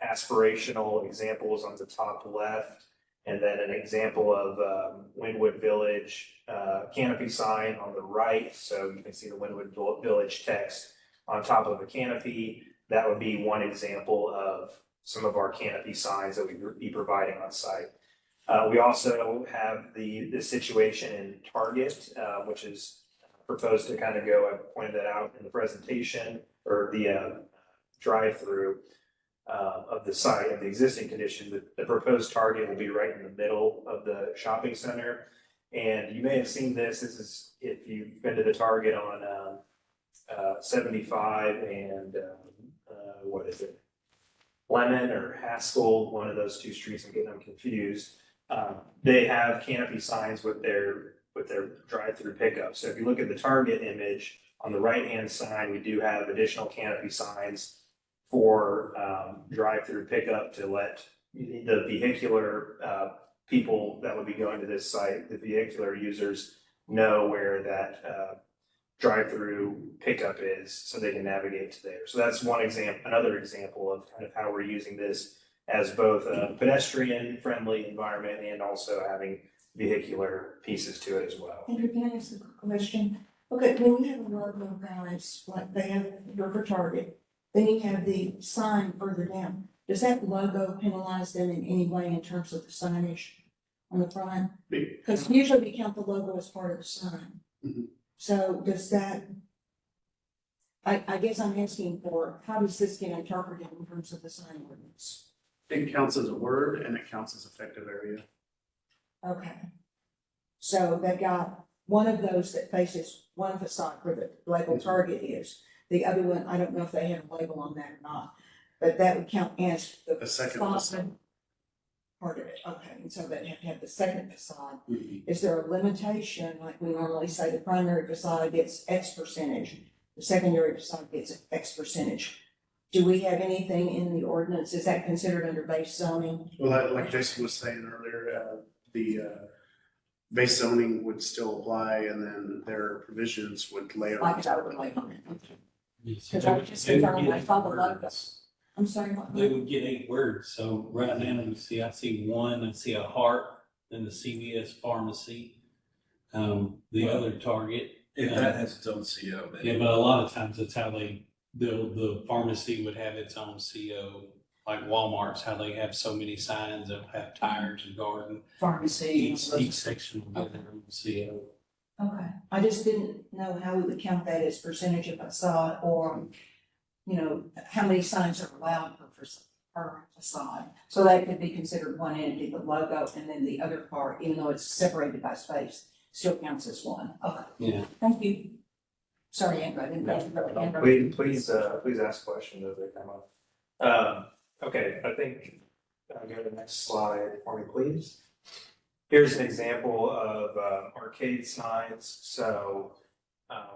aspirational examples on the top left, and then an example of Wynwood Village canopy sign on the right. So you can see the Wynwood Village text on top of a canopy. That would be one example of some of our canopy signs that we would be providing on site. We also have the situation in Target, which is proposed to kind of go, I pointed that out in the presentation, or the drive-through of the site, of the existing condition. The proposed Target will be right in the middle of the shopping center. And you may have seen this. This is, if you've been to the Target on 75 and what is it? Lemon or Haskell, one of those two streets. I'm getting them confused. They have canopy signs with their drive-through pickup. So if you look at the Target image on the right-hand side, we do have additional canopy signs for drive-through pickup to let the vehicular people that would be going to this site, the vehicular users, know where that drive-through pickup is so they can navigate to there. So that's one example, another example of kind of how we're using this as both a pedestrian friendly environment and also having vehicular pieces to it as well. Andrew, can I ask a quick question? Okay, when you have a logo guys, like they have here for Target, then you have the sign further down. Does that logo penalize them in any way in terms of the signage on the front? Because usually we count the logo as part of the sign. Mhm. So does that, I guess I'm asking for, how does this get interpreted in terms of the sign ordinance? It counts as a word and it counts as effective area. Okay. So they've got one of those that faces one facade where the label Target is. The other one, I don't know if they have a label on that or not, but that would count as the The second facade facade. part of it. Okay, and so they'd have to have the second facade. Mhm. Is there a limitation, like we normally say the primary facade gets X percentage, the secondary facade gets X percentage? Do we have anything in the ordinance? Is that considered under base zoning? Well, like Jason was saying earlier, the base zoning would still apply, and then their provisions would layer. Like that overlay on it? Yes, Because they I would- was just they would concerned get when I saw the 8 logo. words. I'm sorry, what? They would get 8 words. So right now, I see one, I see a heart, then the CVS pharmacy, the other Target. If that has its own CO, then. Yeah, but a lot of times that's how they the pharmacy would have its own CO, like Walmart's, how they have so many signs that have tires and garden. Pharmacy. Each section will get their own CO. Okay, I just didn't know how we would count that as percentage of facade or, you know, how many signs are allowed per facade. So that could be considered one entity, the logo, and then the other part, even though it's separated by space, still counts as one. Okay, Yeah. thank you. Sorry, Andrew, I didn't. Please ask questions as they come up. Okay, I think, go to the next slide for me, please. Here's an example of arcade signs. So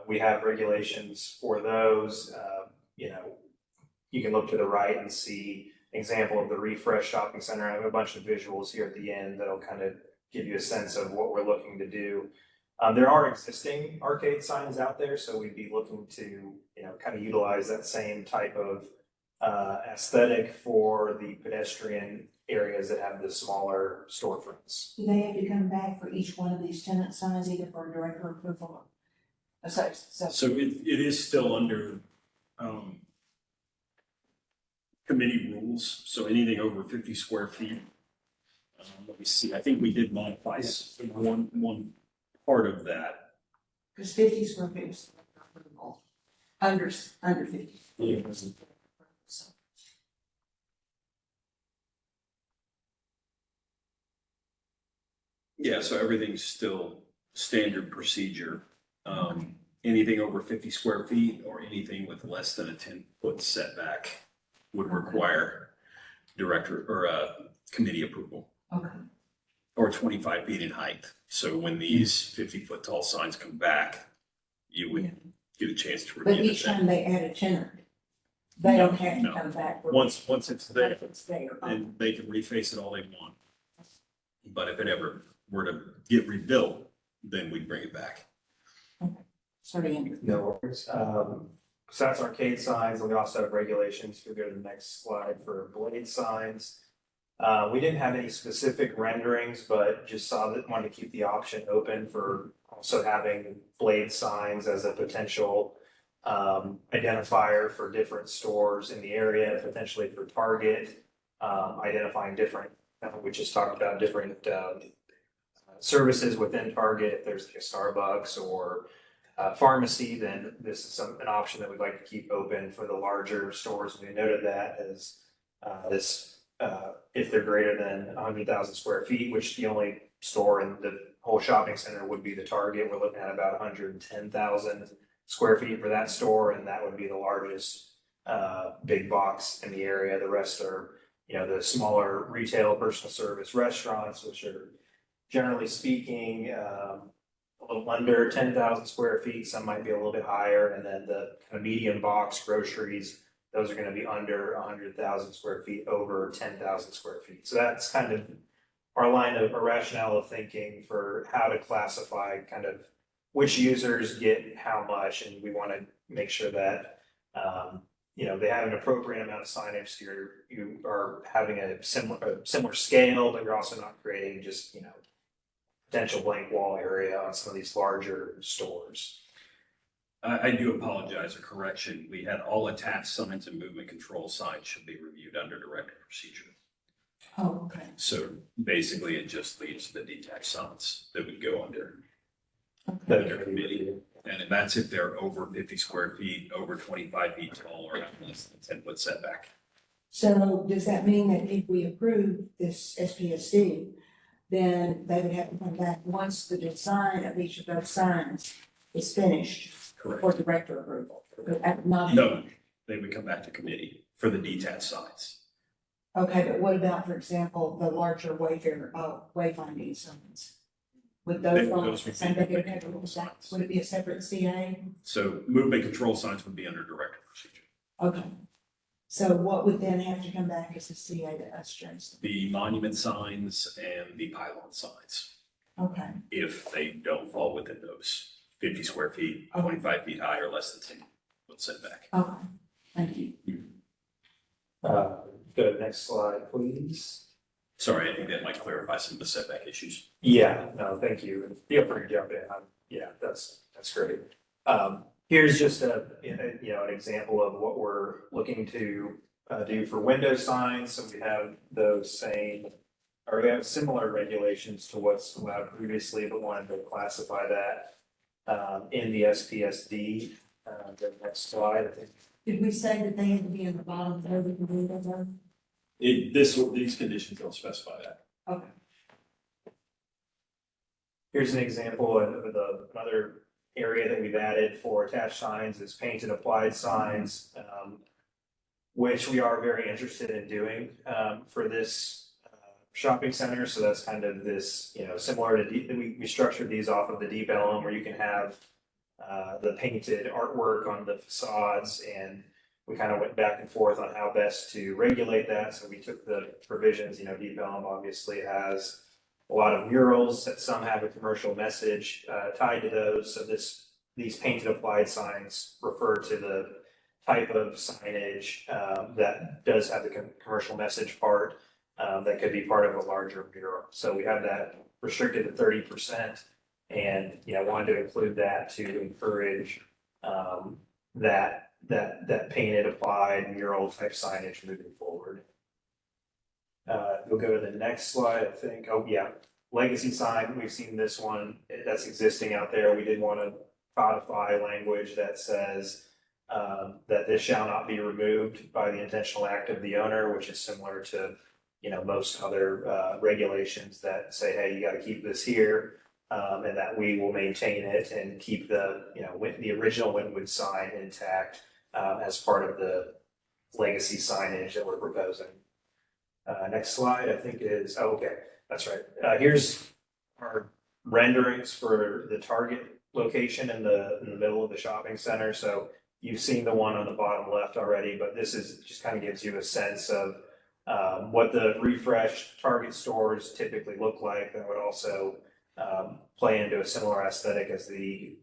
we have regulations for those. You know, you can look to the right and see an example of the Refresh Shopping Center. I have a bunch of visuals here at the end that'll kind of give you a sense of what we're looking to do. There are existing arcade signs out there, so we'd be looking to, you know, kind of utilize that same type of aesthetic for the pedestrian areas that have the smaller storefronts. Do they have to come back for each one of these tenant signs, either for director approval? So it is still under, committee rules, so anything over 50 square feet. Let me see, I think we did modify one part of that. because 50 square feet is approval, under 50. So, Yeah, so everything's still standard procedure. Anything over 50 square feet or anything with less than a 10-foot setback would require director or committee approval, Okay, or 25 feet in height. So when these 50-foot tall signs come back, you would get a chance to but review each it. time they add a tenant, they don't have to No. come back. for- Once it's there, If it's there. and they can reface it all they want. But if it ever were to get rebuilt, then we'd bring it back. Sorry, Andrew. No worries. So that's arcade signs, and we also have regulations. If we go to the next slide for blade signs. We didn't have any specific renderings, but just saw that, wanted to keep the option open for also having blade signs as a potential identifier for different stores in the area, potentially for Target, identifying different, we just talked about different services within Target. If there's like a Starbucks or pharmacy, then this is an option that we'd like to keep open for the larger stores. We noted that as if they're greater than 100,000 square feet, which the only store in the whole shopping center would be the Target. We're looking at about 110,000 square feet for that store, and that would be the largest big box in the area. The rest are, you know, the smaller retail, personal service restaurants, which are generally speaking a little under 10,000 square feet. Some might be a little bit higher, and then the kind of medium box groceries, those are going to be under 100,000 square feet, over 10,000 square feet. So that's kind of our line of a rationale of thinking for how to classify kind of which users get how much, and we want to make sure that you know, they have an appropriate amount of signage. So you are having a similar scale, but you're also not creating just, you know, potential blank wall area on some of these larger stores. I do apologize, a correction. We had all attached signs and movement control signs should be reviewed under directive procedure. Oh, okay. So basically, it just leaves the detached signs that would go under Okay. their committee. And that's if they're over 50 square feet, over 25 feet tall, or have less than 10-foot setback. So does that mean that if we approve this SPSD, then they would have to come back once the design of each of those signs is finished Correct. for director approval? Not- No, they would come back to committee for the detached signs. Okay, but what about, for example, the larger wayfinding signs? Would those Those fall, would be same thing, control signs. would it be a separate CA? So movement control signs would be under directive procedure. Okay. So what would then have to come back as a CA to us, Jason? The monument signs and the pylon signs, Okay, if they don't fall within those 50 square feet, 25 feet high, or less than 10-foot setback. okay, thank you. Go to the next slide, please. Sorry, I think that might clarify some of the setback issues. Yeah, no, thank you. Feel free to jump in. Yeah, that's great. Here's just an example of what we're looking to do for window signs. So we have those same, or we have similar regulations to what's allowed previously, but wanted to classify that in the SPSD. The next slide, I think. Did we say that they had to be in the bottom third of the window zone? These conditions don't specify that. Okay. Here's an example of another area that we've added for attached signs is painted applied signs, which we are very interested in doing for this shopping center. So that's kind of this, similar to, we structured these off of the Deep Ellum where you can have the painted artwork on the facades, and we kind of went back and forth on how best to regulate that. So we took the provisions, Deep Ellum obviously has a lot of murals that some have a commercial message tied to those. So these painted applied signs refer to the type of signage that does have the commercial message part that could be part of a larger mural. So we have that restricted to 30%, and wanted to include that to encourage that painted applied mural type signage moving forward. We'll go to the next slide, I think. Oh, yeah. Legacy sign, we've seen this one that's existing out there. We did want to codify language that says that this shall not be removed by the intentional act of the owner, which is similar to, most other regulations that say, hey, you got to keep this here, and that we will maintain it and keep the, the original Wynwood sign intact as part of the legacy signage that we're proposing. Next slide, I think is, okay, that's right. Here's our renderings for the target location in the middle of the shopping center. So you've seen the one on the bottom left already, but this is just kind of gives you a sense of what the refreshed target stores typically look like. That would also play into a similar aesthetic as the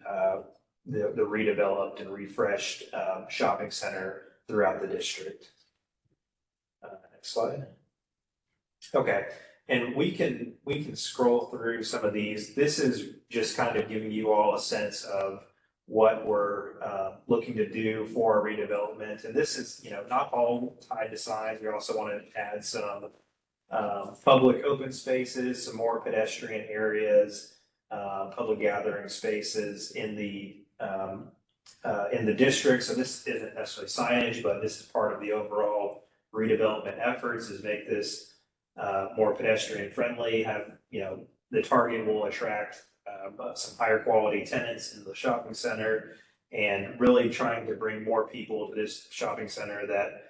redeveloped and refreshed shopping center throughout the district. Next slide. Okay, and we can scroll through some of these. This is just kind of giving you all a sense of what we're looking to do for our redevelopment. And this is, not all tied to signs. We also want to add some public open spaces, some more pedestrian areas, public gathering spaces in the district. So this isn't necessarily signage, but this is part of the overall redevelopment efforts, is make this more pedestrian friendly. Have, the target will attract some higher quality tenants in the shopping center, and really trying to bring more people to this shopping center that,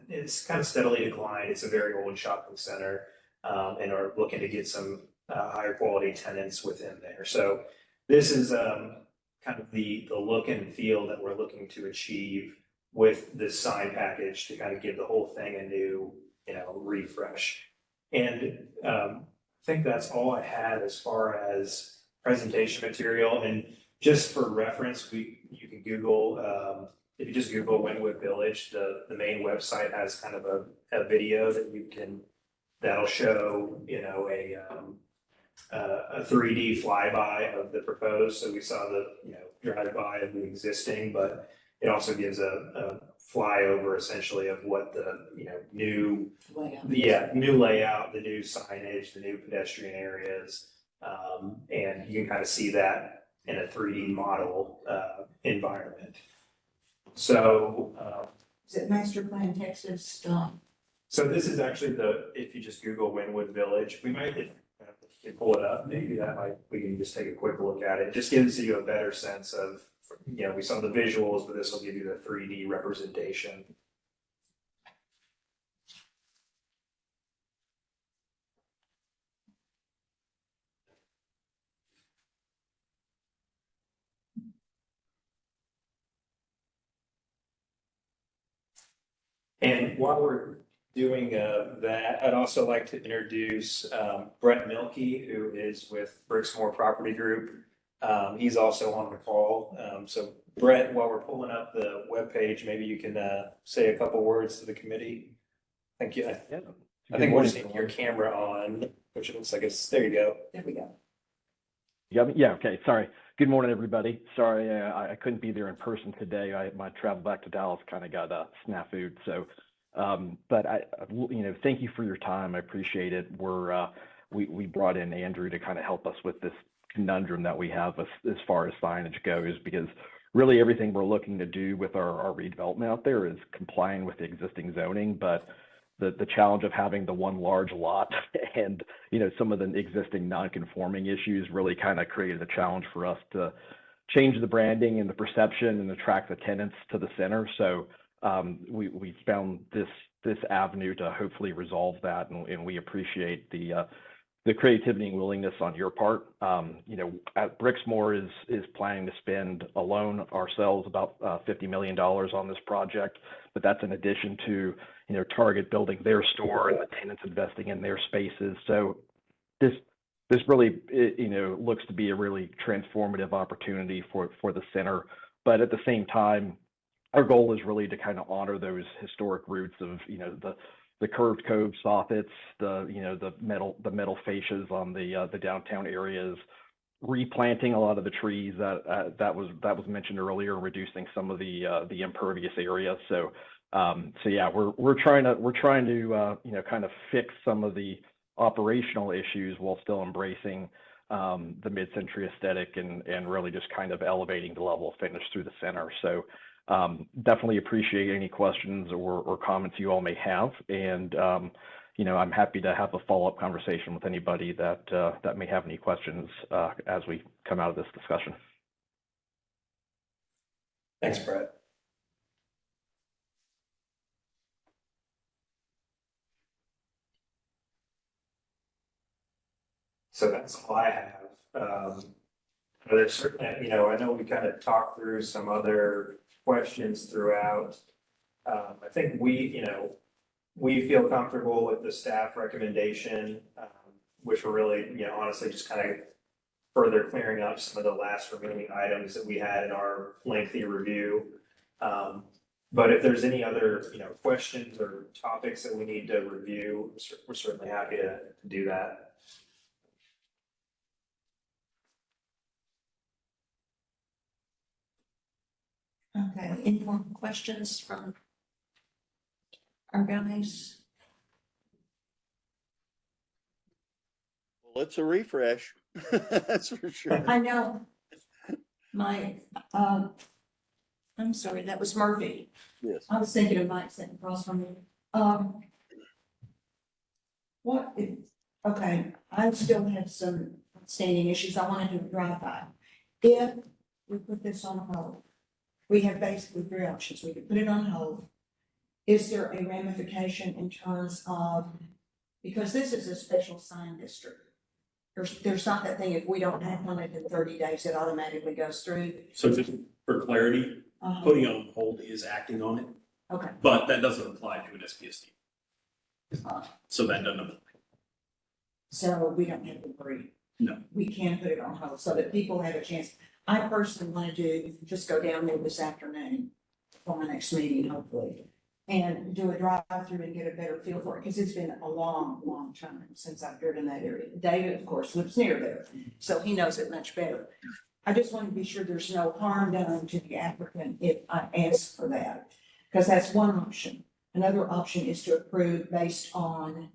it's kind of steadily declined. It's a very old shopping center, and are looking to get some higher quality tenants within there. So this is kind of the look and feel that we're looking to achieve with this sign package, to kind of give the whole thing a new, refresh. And I think that's all I had as far as presentation material. And just for reference, you can Google, if you just Google Wynwood Village, the main website has kind of a video that'll show, a 3D flyby of the proposed. So we saw the, drive by of the existing, but it also gives a flyover essentially of what the, new layout, the new signage, the new pedestrian areas. And you can kind of see that in a 3D model environment. So Is it master plan Texas stuff? So this is actually if you just Google Wynwood Village, we might, if you can pull it up, maybe we can just take a quick look at it. It just gives you a better sense of, we saw the visuals, but this will give you the 3D representation. And while we're doing that, I'd also like to introduce Brett Milkey, who is with Brixmore Property Group. He's also on the call. So Brett, while we're pulling up the webpage, maybe you can say a couple words to the committee. Thank you. Yeah. I think we're seeing your camera on, which it looks like there you go. There we go. Yeah, okay, sorry. Good morning, everybody. Sorry, I couldn't be there in person today. My travel back to Dallas kind of got snafu'd. So, but thank you for your time. I appreciate it. We brought in Andrew to kind of help us with this conundrum that we have as far as signage goes, because really everything we're looking to do with our redevelopment out there is complying with the existing zoning, but the challenge of having the one large lot and some of the existing non-conforming issues really kind of created a challenge for us to change the branding and the perception and attract the tenants to the center. So we found this avenue to hopefully resolve that, and we appreciate the creativity and willingness on your part. At Brixmor is planning to spend alone ourselves about $50 million on this project, but that's in addition to Target building their store and the tenants investing in their spaces. So this really looks to be a really transformative opportunity for the center. But at the same time, our goal is really to kind of honor those historic roots of the curved cove soffits, the metal fascias on the downtown areas, replanting a lot of the trees that was mentioned earlier, reducing some of the impervious areas. So yeah, we're trying to kind of fix some of the operational issues while still embracing the mid-century aesthetic and really just kind of elevating the level of finish through the center. So definitely appreciate any questions or comments you all may have, and I'm happy to have a follow-up conversation with anybody that may have any questions as we come out of this discussion. Thanks, Brett. So that's all I have. There's certainly, I know we kind of talked through some other questions throughout. I think we feel comfortable with the staff recommendation, which were really, honestly just kind of further clearing up some of the last remaining items that we had in our lengthy review. But if there's any other, questions or topics that we need to review, we're certainly happy to do that. Okay, any more questions from our guys? Well, it's a refresh. That's for sure. I know. I'm sorry, that was Murphy. Yes. I was thinking of Mike sitting across from me. Okay, I still have some outstanding issues I want to do a drive-by. If we put this on hold, we have basically three options. We could put it on hold. Is there a ramification in terms of, because this is a special sign district, there's not that thing, if we don't act on it in 30 days, it automatically goes through. So just for clarity, putting it on hold is acting on it, Okay. but that doesn't apply to an SPSD. So that doesn't apply. So we don't have to agree. No. We can put it on hold so that people have a chance. I personally want to just go down there this afternoon for my next meeting, hopefully, and do a drive-through and get a better feel for it, because it's been a long, long time since I've driven that area. David, of course, lives near there, so he knows it much better. I just want to be sure there's no harm done to the applicant if I ask for that, because that's one option. Another option is to approve based on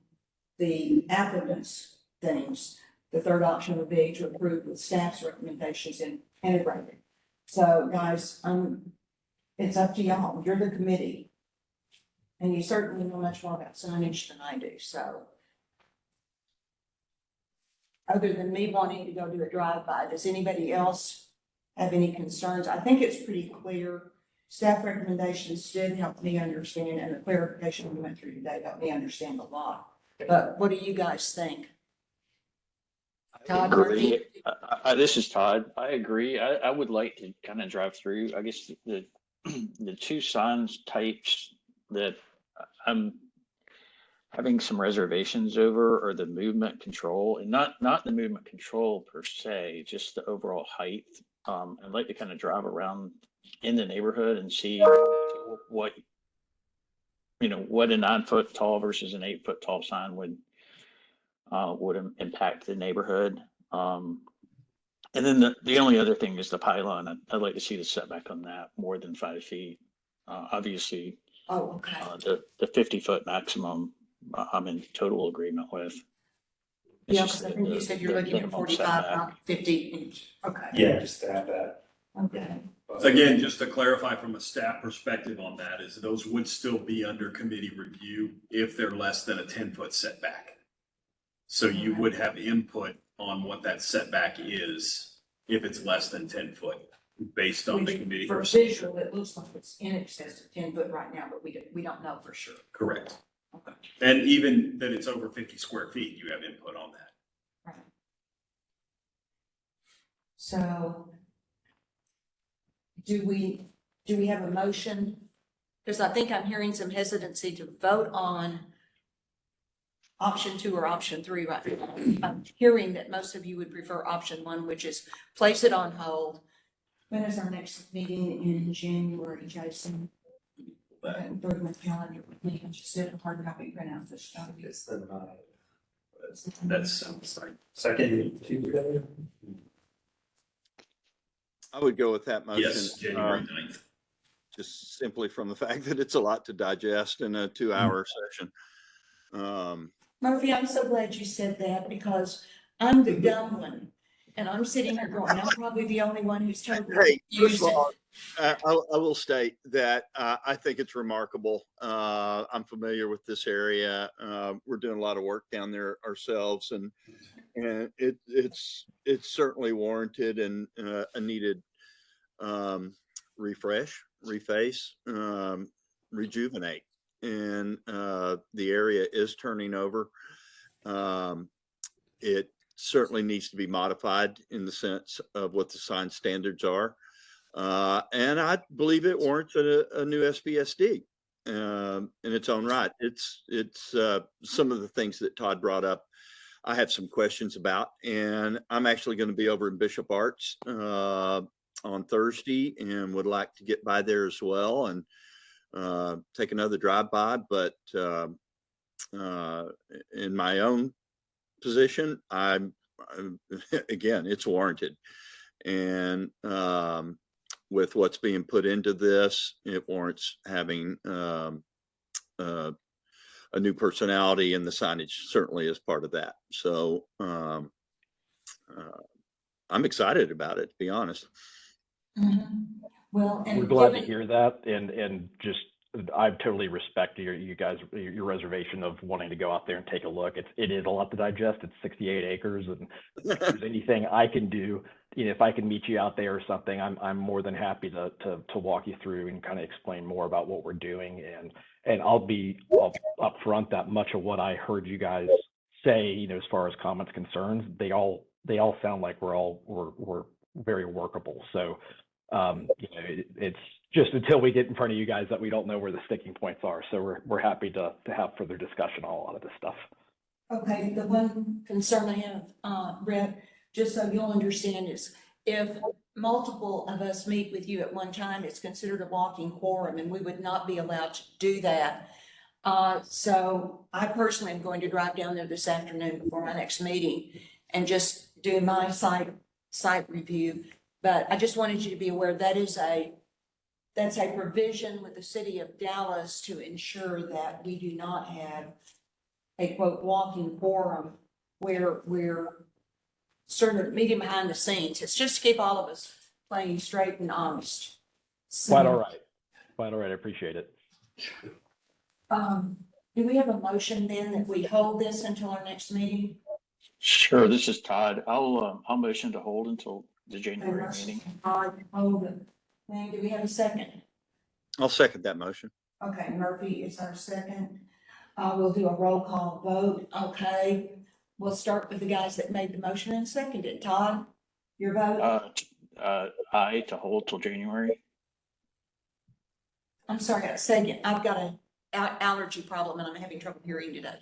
the applicant's things. The third option would be to approve with staff's recommendations and integrate it. So guys, it's up to y'all. You're the committee. And you certainly know much more about signage than I do, so. Other than me wanting to go do a drive-by, does anybody else have any concerns? I think it's pretty clear. Staff recommendations did help me understand, and the clarification we went through today helped me understand a lot. But what do you guys think? Todd Murphy? This is Todd. I agree. I would like to kind of drive through. I guess the two signs types that I'm having some reservations over are the movement control, and not the movement control per se, just the overall height. I'd like to kind of drive around in the neighborhood and see what a 9-foot tall versus an 8-foot tall sign would impact the neighborhood. And then the only other thing is the pylon. I'd like to see the setback on that more than 5 feet. Obviously, Oh, okay. the 50-foot maximum, I'm in total agreement with. It's Yeah, just because I think you said you're looking at minimum 45, setback. not 50 inch. Okay. Yeah, just to have that. Okay. Again, just to clarify from a staff perspective on that, is those would still be under committee review if they're less than a 10-foot setback. So you would have input on what that setback is if it's less than 10 foot, based on the committee. For visual, it looks like it's in excess of 10 foot right now, but we don't know for sure. Correct. Okay. And even that it's over 50 square feet, you have input on that. Right. So do we have a motion? Because I think I'm hearing some hesitancy to vote on option 2 or option 3 right now. I'm hearing that most of you would prefer option 1, which is place it on hold. When is our next meeting in January, Jason? Through my calendar, we can just did a hard copy print out this stuff. It's the That sounds like. second Tuesday. I would go with that motion. Yes, January 9th. Just simply from the fact that it's a lot to digest in a 2-hour session. Murphy, I'm so glad you said that because I'm the dumb one. And I'm sitting here going, I'm probably the only one who's totally Hey, first used of it. all, I will state that I think it's remarkable. I'm familiar with this area. We're doing a lot of work down there ourselves, and it's certainly warranted and a needed refresh, reface, rejuvenate. And the area is turning over. It certainly needs to be modified in the sense of what the sign standards are. And I believe it warrants a new SPSD in its own right. It's some of the things that Todd brought up. I have some questions about, and I'm actually going to be over in Bishop Arts on Thursday and would like to get by there as well and take another drive by. But in my own position, I'm again, it's warranted. And with what's being put into this, it warrants having a new personality, and the signage certainly is part of that. So I'm excited about it, to be honest. Mhm. Well, and We're glad to given- hear that, and just I totally respect your reservation of wanting to go out there and take a look. It is a lot to digest. It's 68 acres, and if there's anything I can do, if I can meet you out there or something, I'm more than happy to walk you through and kind of explain more about what we're doing. And I'll be upfront that much of what I heard you guys say, as far as comments concerns, they all sound like we're very workable. So it's just until we get in front of you guys that we don't know where the sticking points are. So we're happy to have further discussion on a lot of this stuff. Okay, the one concern I have, Brett, just so you'll understand, is if multiple of us meet with you at one time, it's considered a walking quorum, and we would not be allowed to do that. So I personally am going to drive down there this afternoon before my next meeting and just do my site review. But I just wanted you to be aware that's a provision with the city of Dallas to ensure that we do not have a quote walking quorum where we're sort of meeting behind the scenes. It's just to keep all of us playing straight and honest. So, Quite all right. I appreciate it. do we have a motion then that we hold this until our next meeting? Sure, this is Todd. I'll motion to hold until the January meeting. Hold it. Now, do we have a second? I'll second that motion. Okay, Murphy is our second. We'll do a roll call vote. Okay. We'll start with the guys that made the motion and seconded. Todd, your vote? Aye to hold till January. I'm sorry, a second. I've got an allergy problem and I'm having trouble hearing today.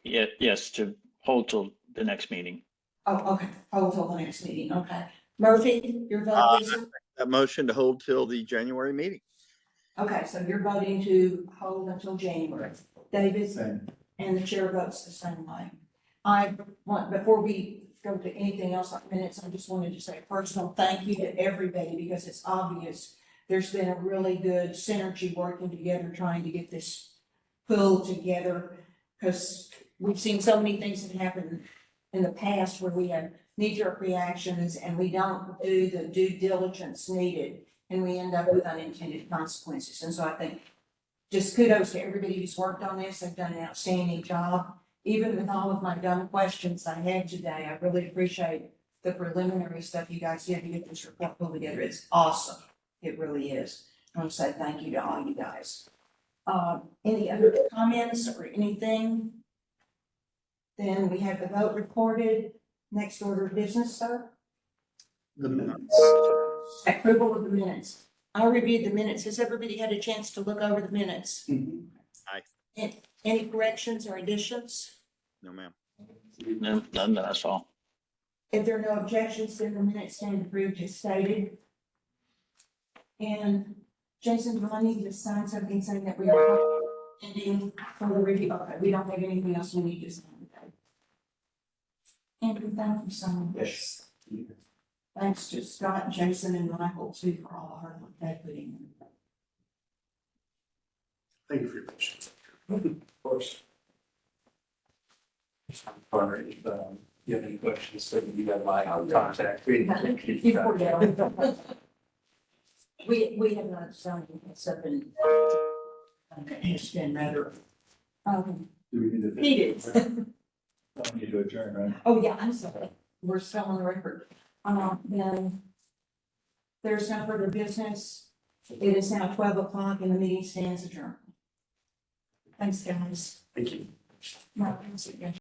Yes, to hold till the next meeting. Oh, okay. Hold till the next meeting. Okay. Murphy, your vote, Lisa? That motion to hold till the January meeting. Okay, so you're voting to hold until January. David? Same. And the chair votes the same way. I want, before we go to anything else like minutes, I just wanted to say a personal thank you to everybody because it's obvious there's been a really good synergy working together, trying to get this pulled together. Because we've seen so many things that happen in the past where we have knee-jerk reactions and we don't do the due diligence needed and we end up with unintended consequences. And so I think just kudos to everybody who's worked on this. They've done an outstanding job. Even with all of my dumb questions I had today, I really appreciate the preliminary stuff you guys did to get this report pulled together. It's awesome. It really is. I want to say thank you to all you guys. Any other comments or anything? Then we have the vote recorded. Next order of business, sir. The minutes. Approval of the minutes. I reviewed the minutes. Has everybody had a chance to look over the minutes? Any corrections or additions? No, ma'am. No, none that I saw. If there are no objections, then the minutes stand approved as stated. And Jason, do I need to sign something saying that we are ending for the review? Okay, we don't have anything else we need to sign today. Andrew, thank you so much. Yes. Thanks to Scott, Jason, and Michael too for all the hard work they put in. Thank you for your patience. Of course. Sorry, you have any questions, so you got my contact. We have not signed stuff in. It's been rather. Do we need to? Heated. Don't need to adjourn, right? Oh, yeah, I'm sorry. We're still on the record. Then there's no further business. It is now 12 o'clock and the meeting stands adjourned. Thanks, guys. Thank you. No, thanks again.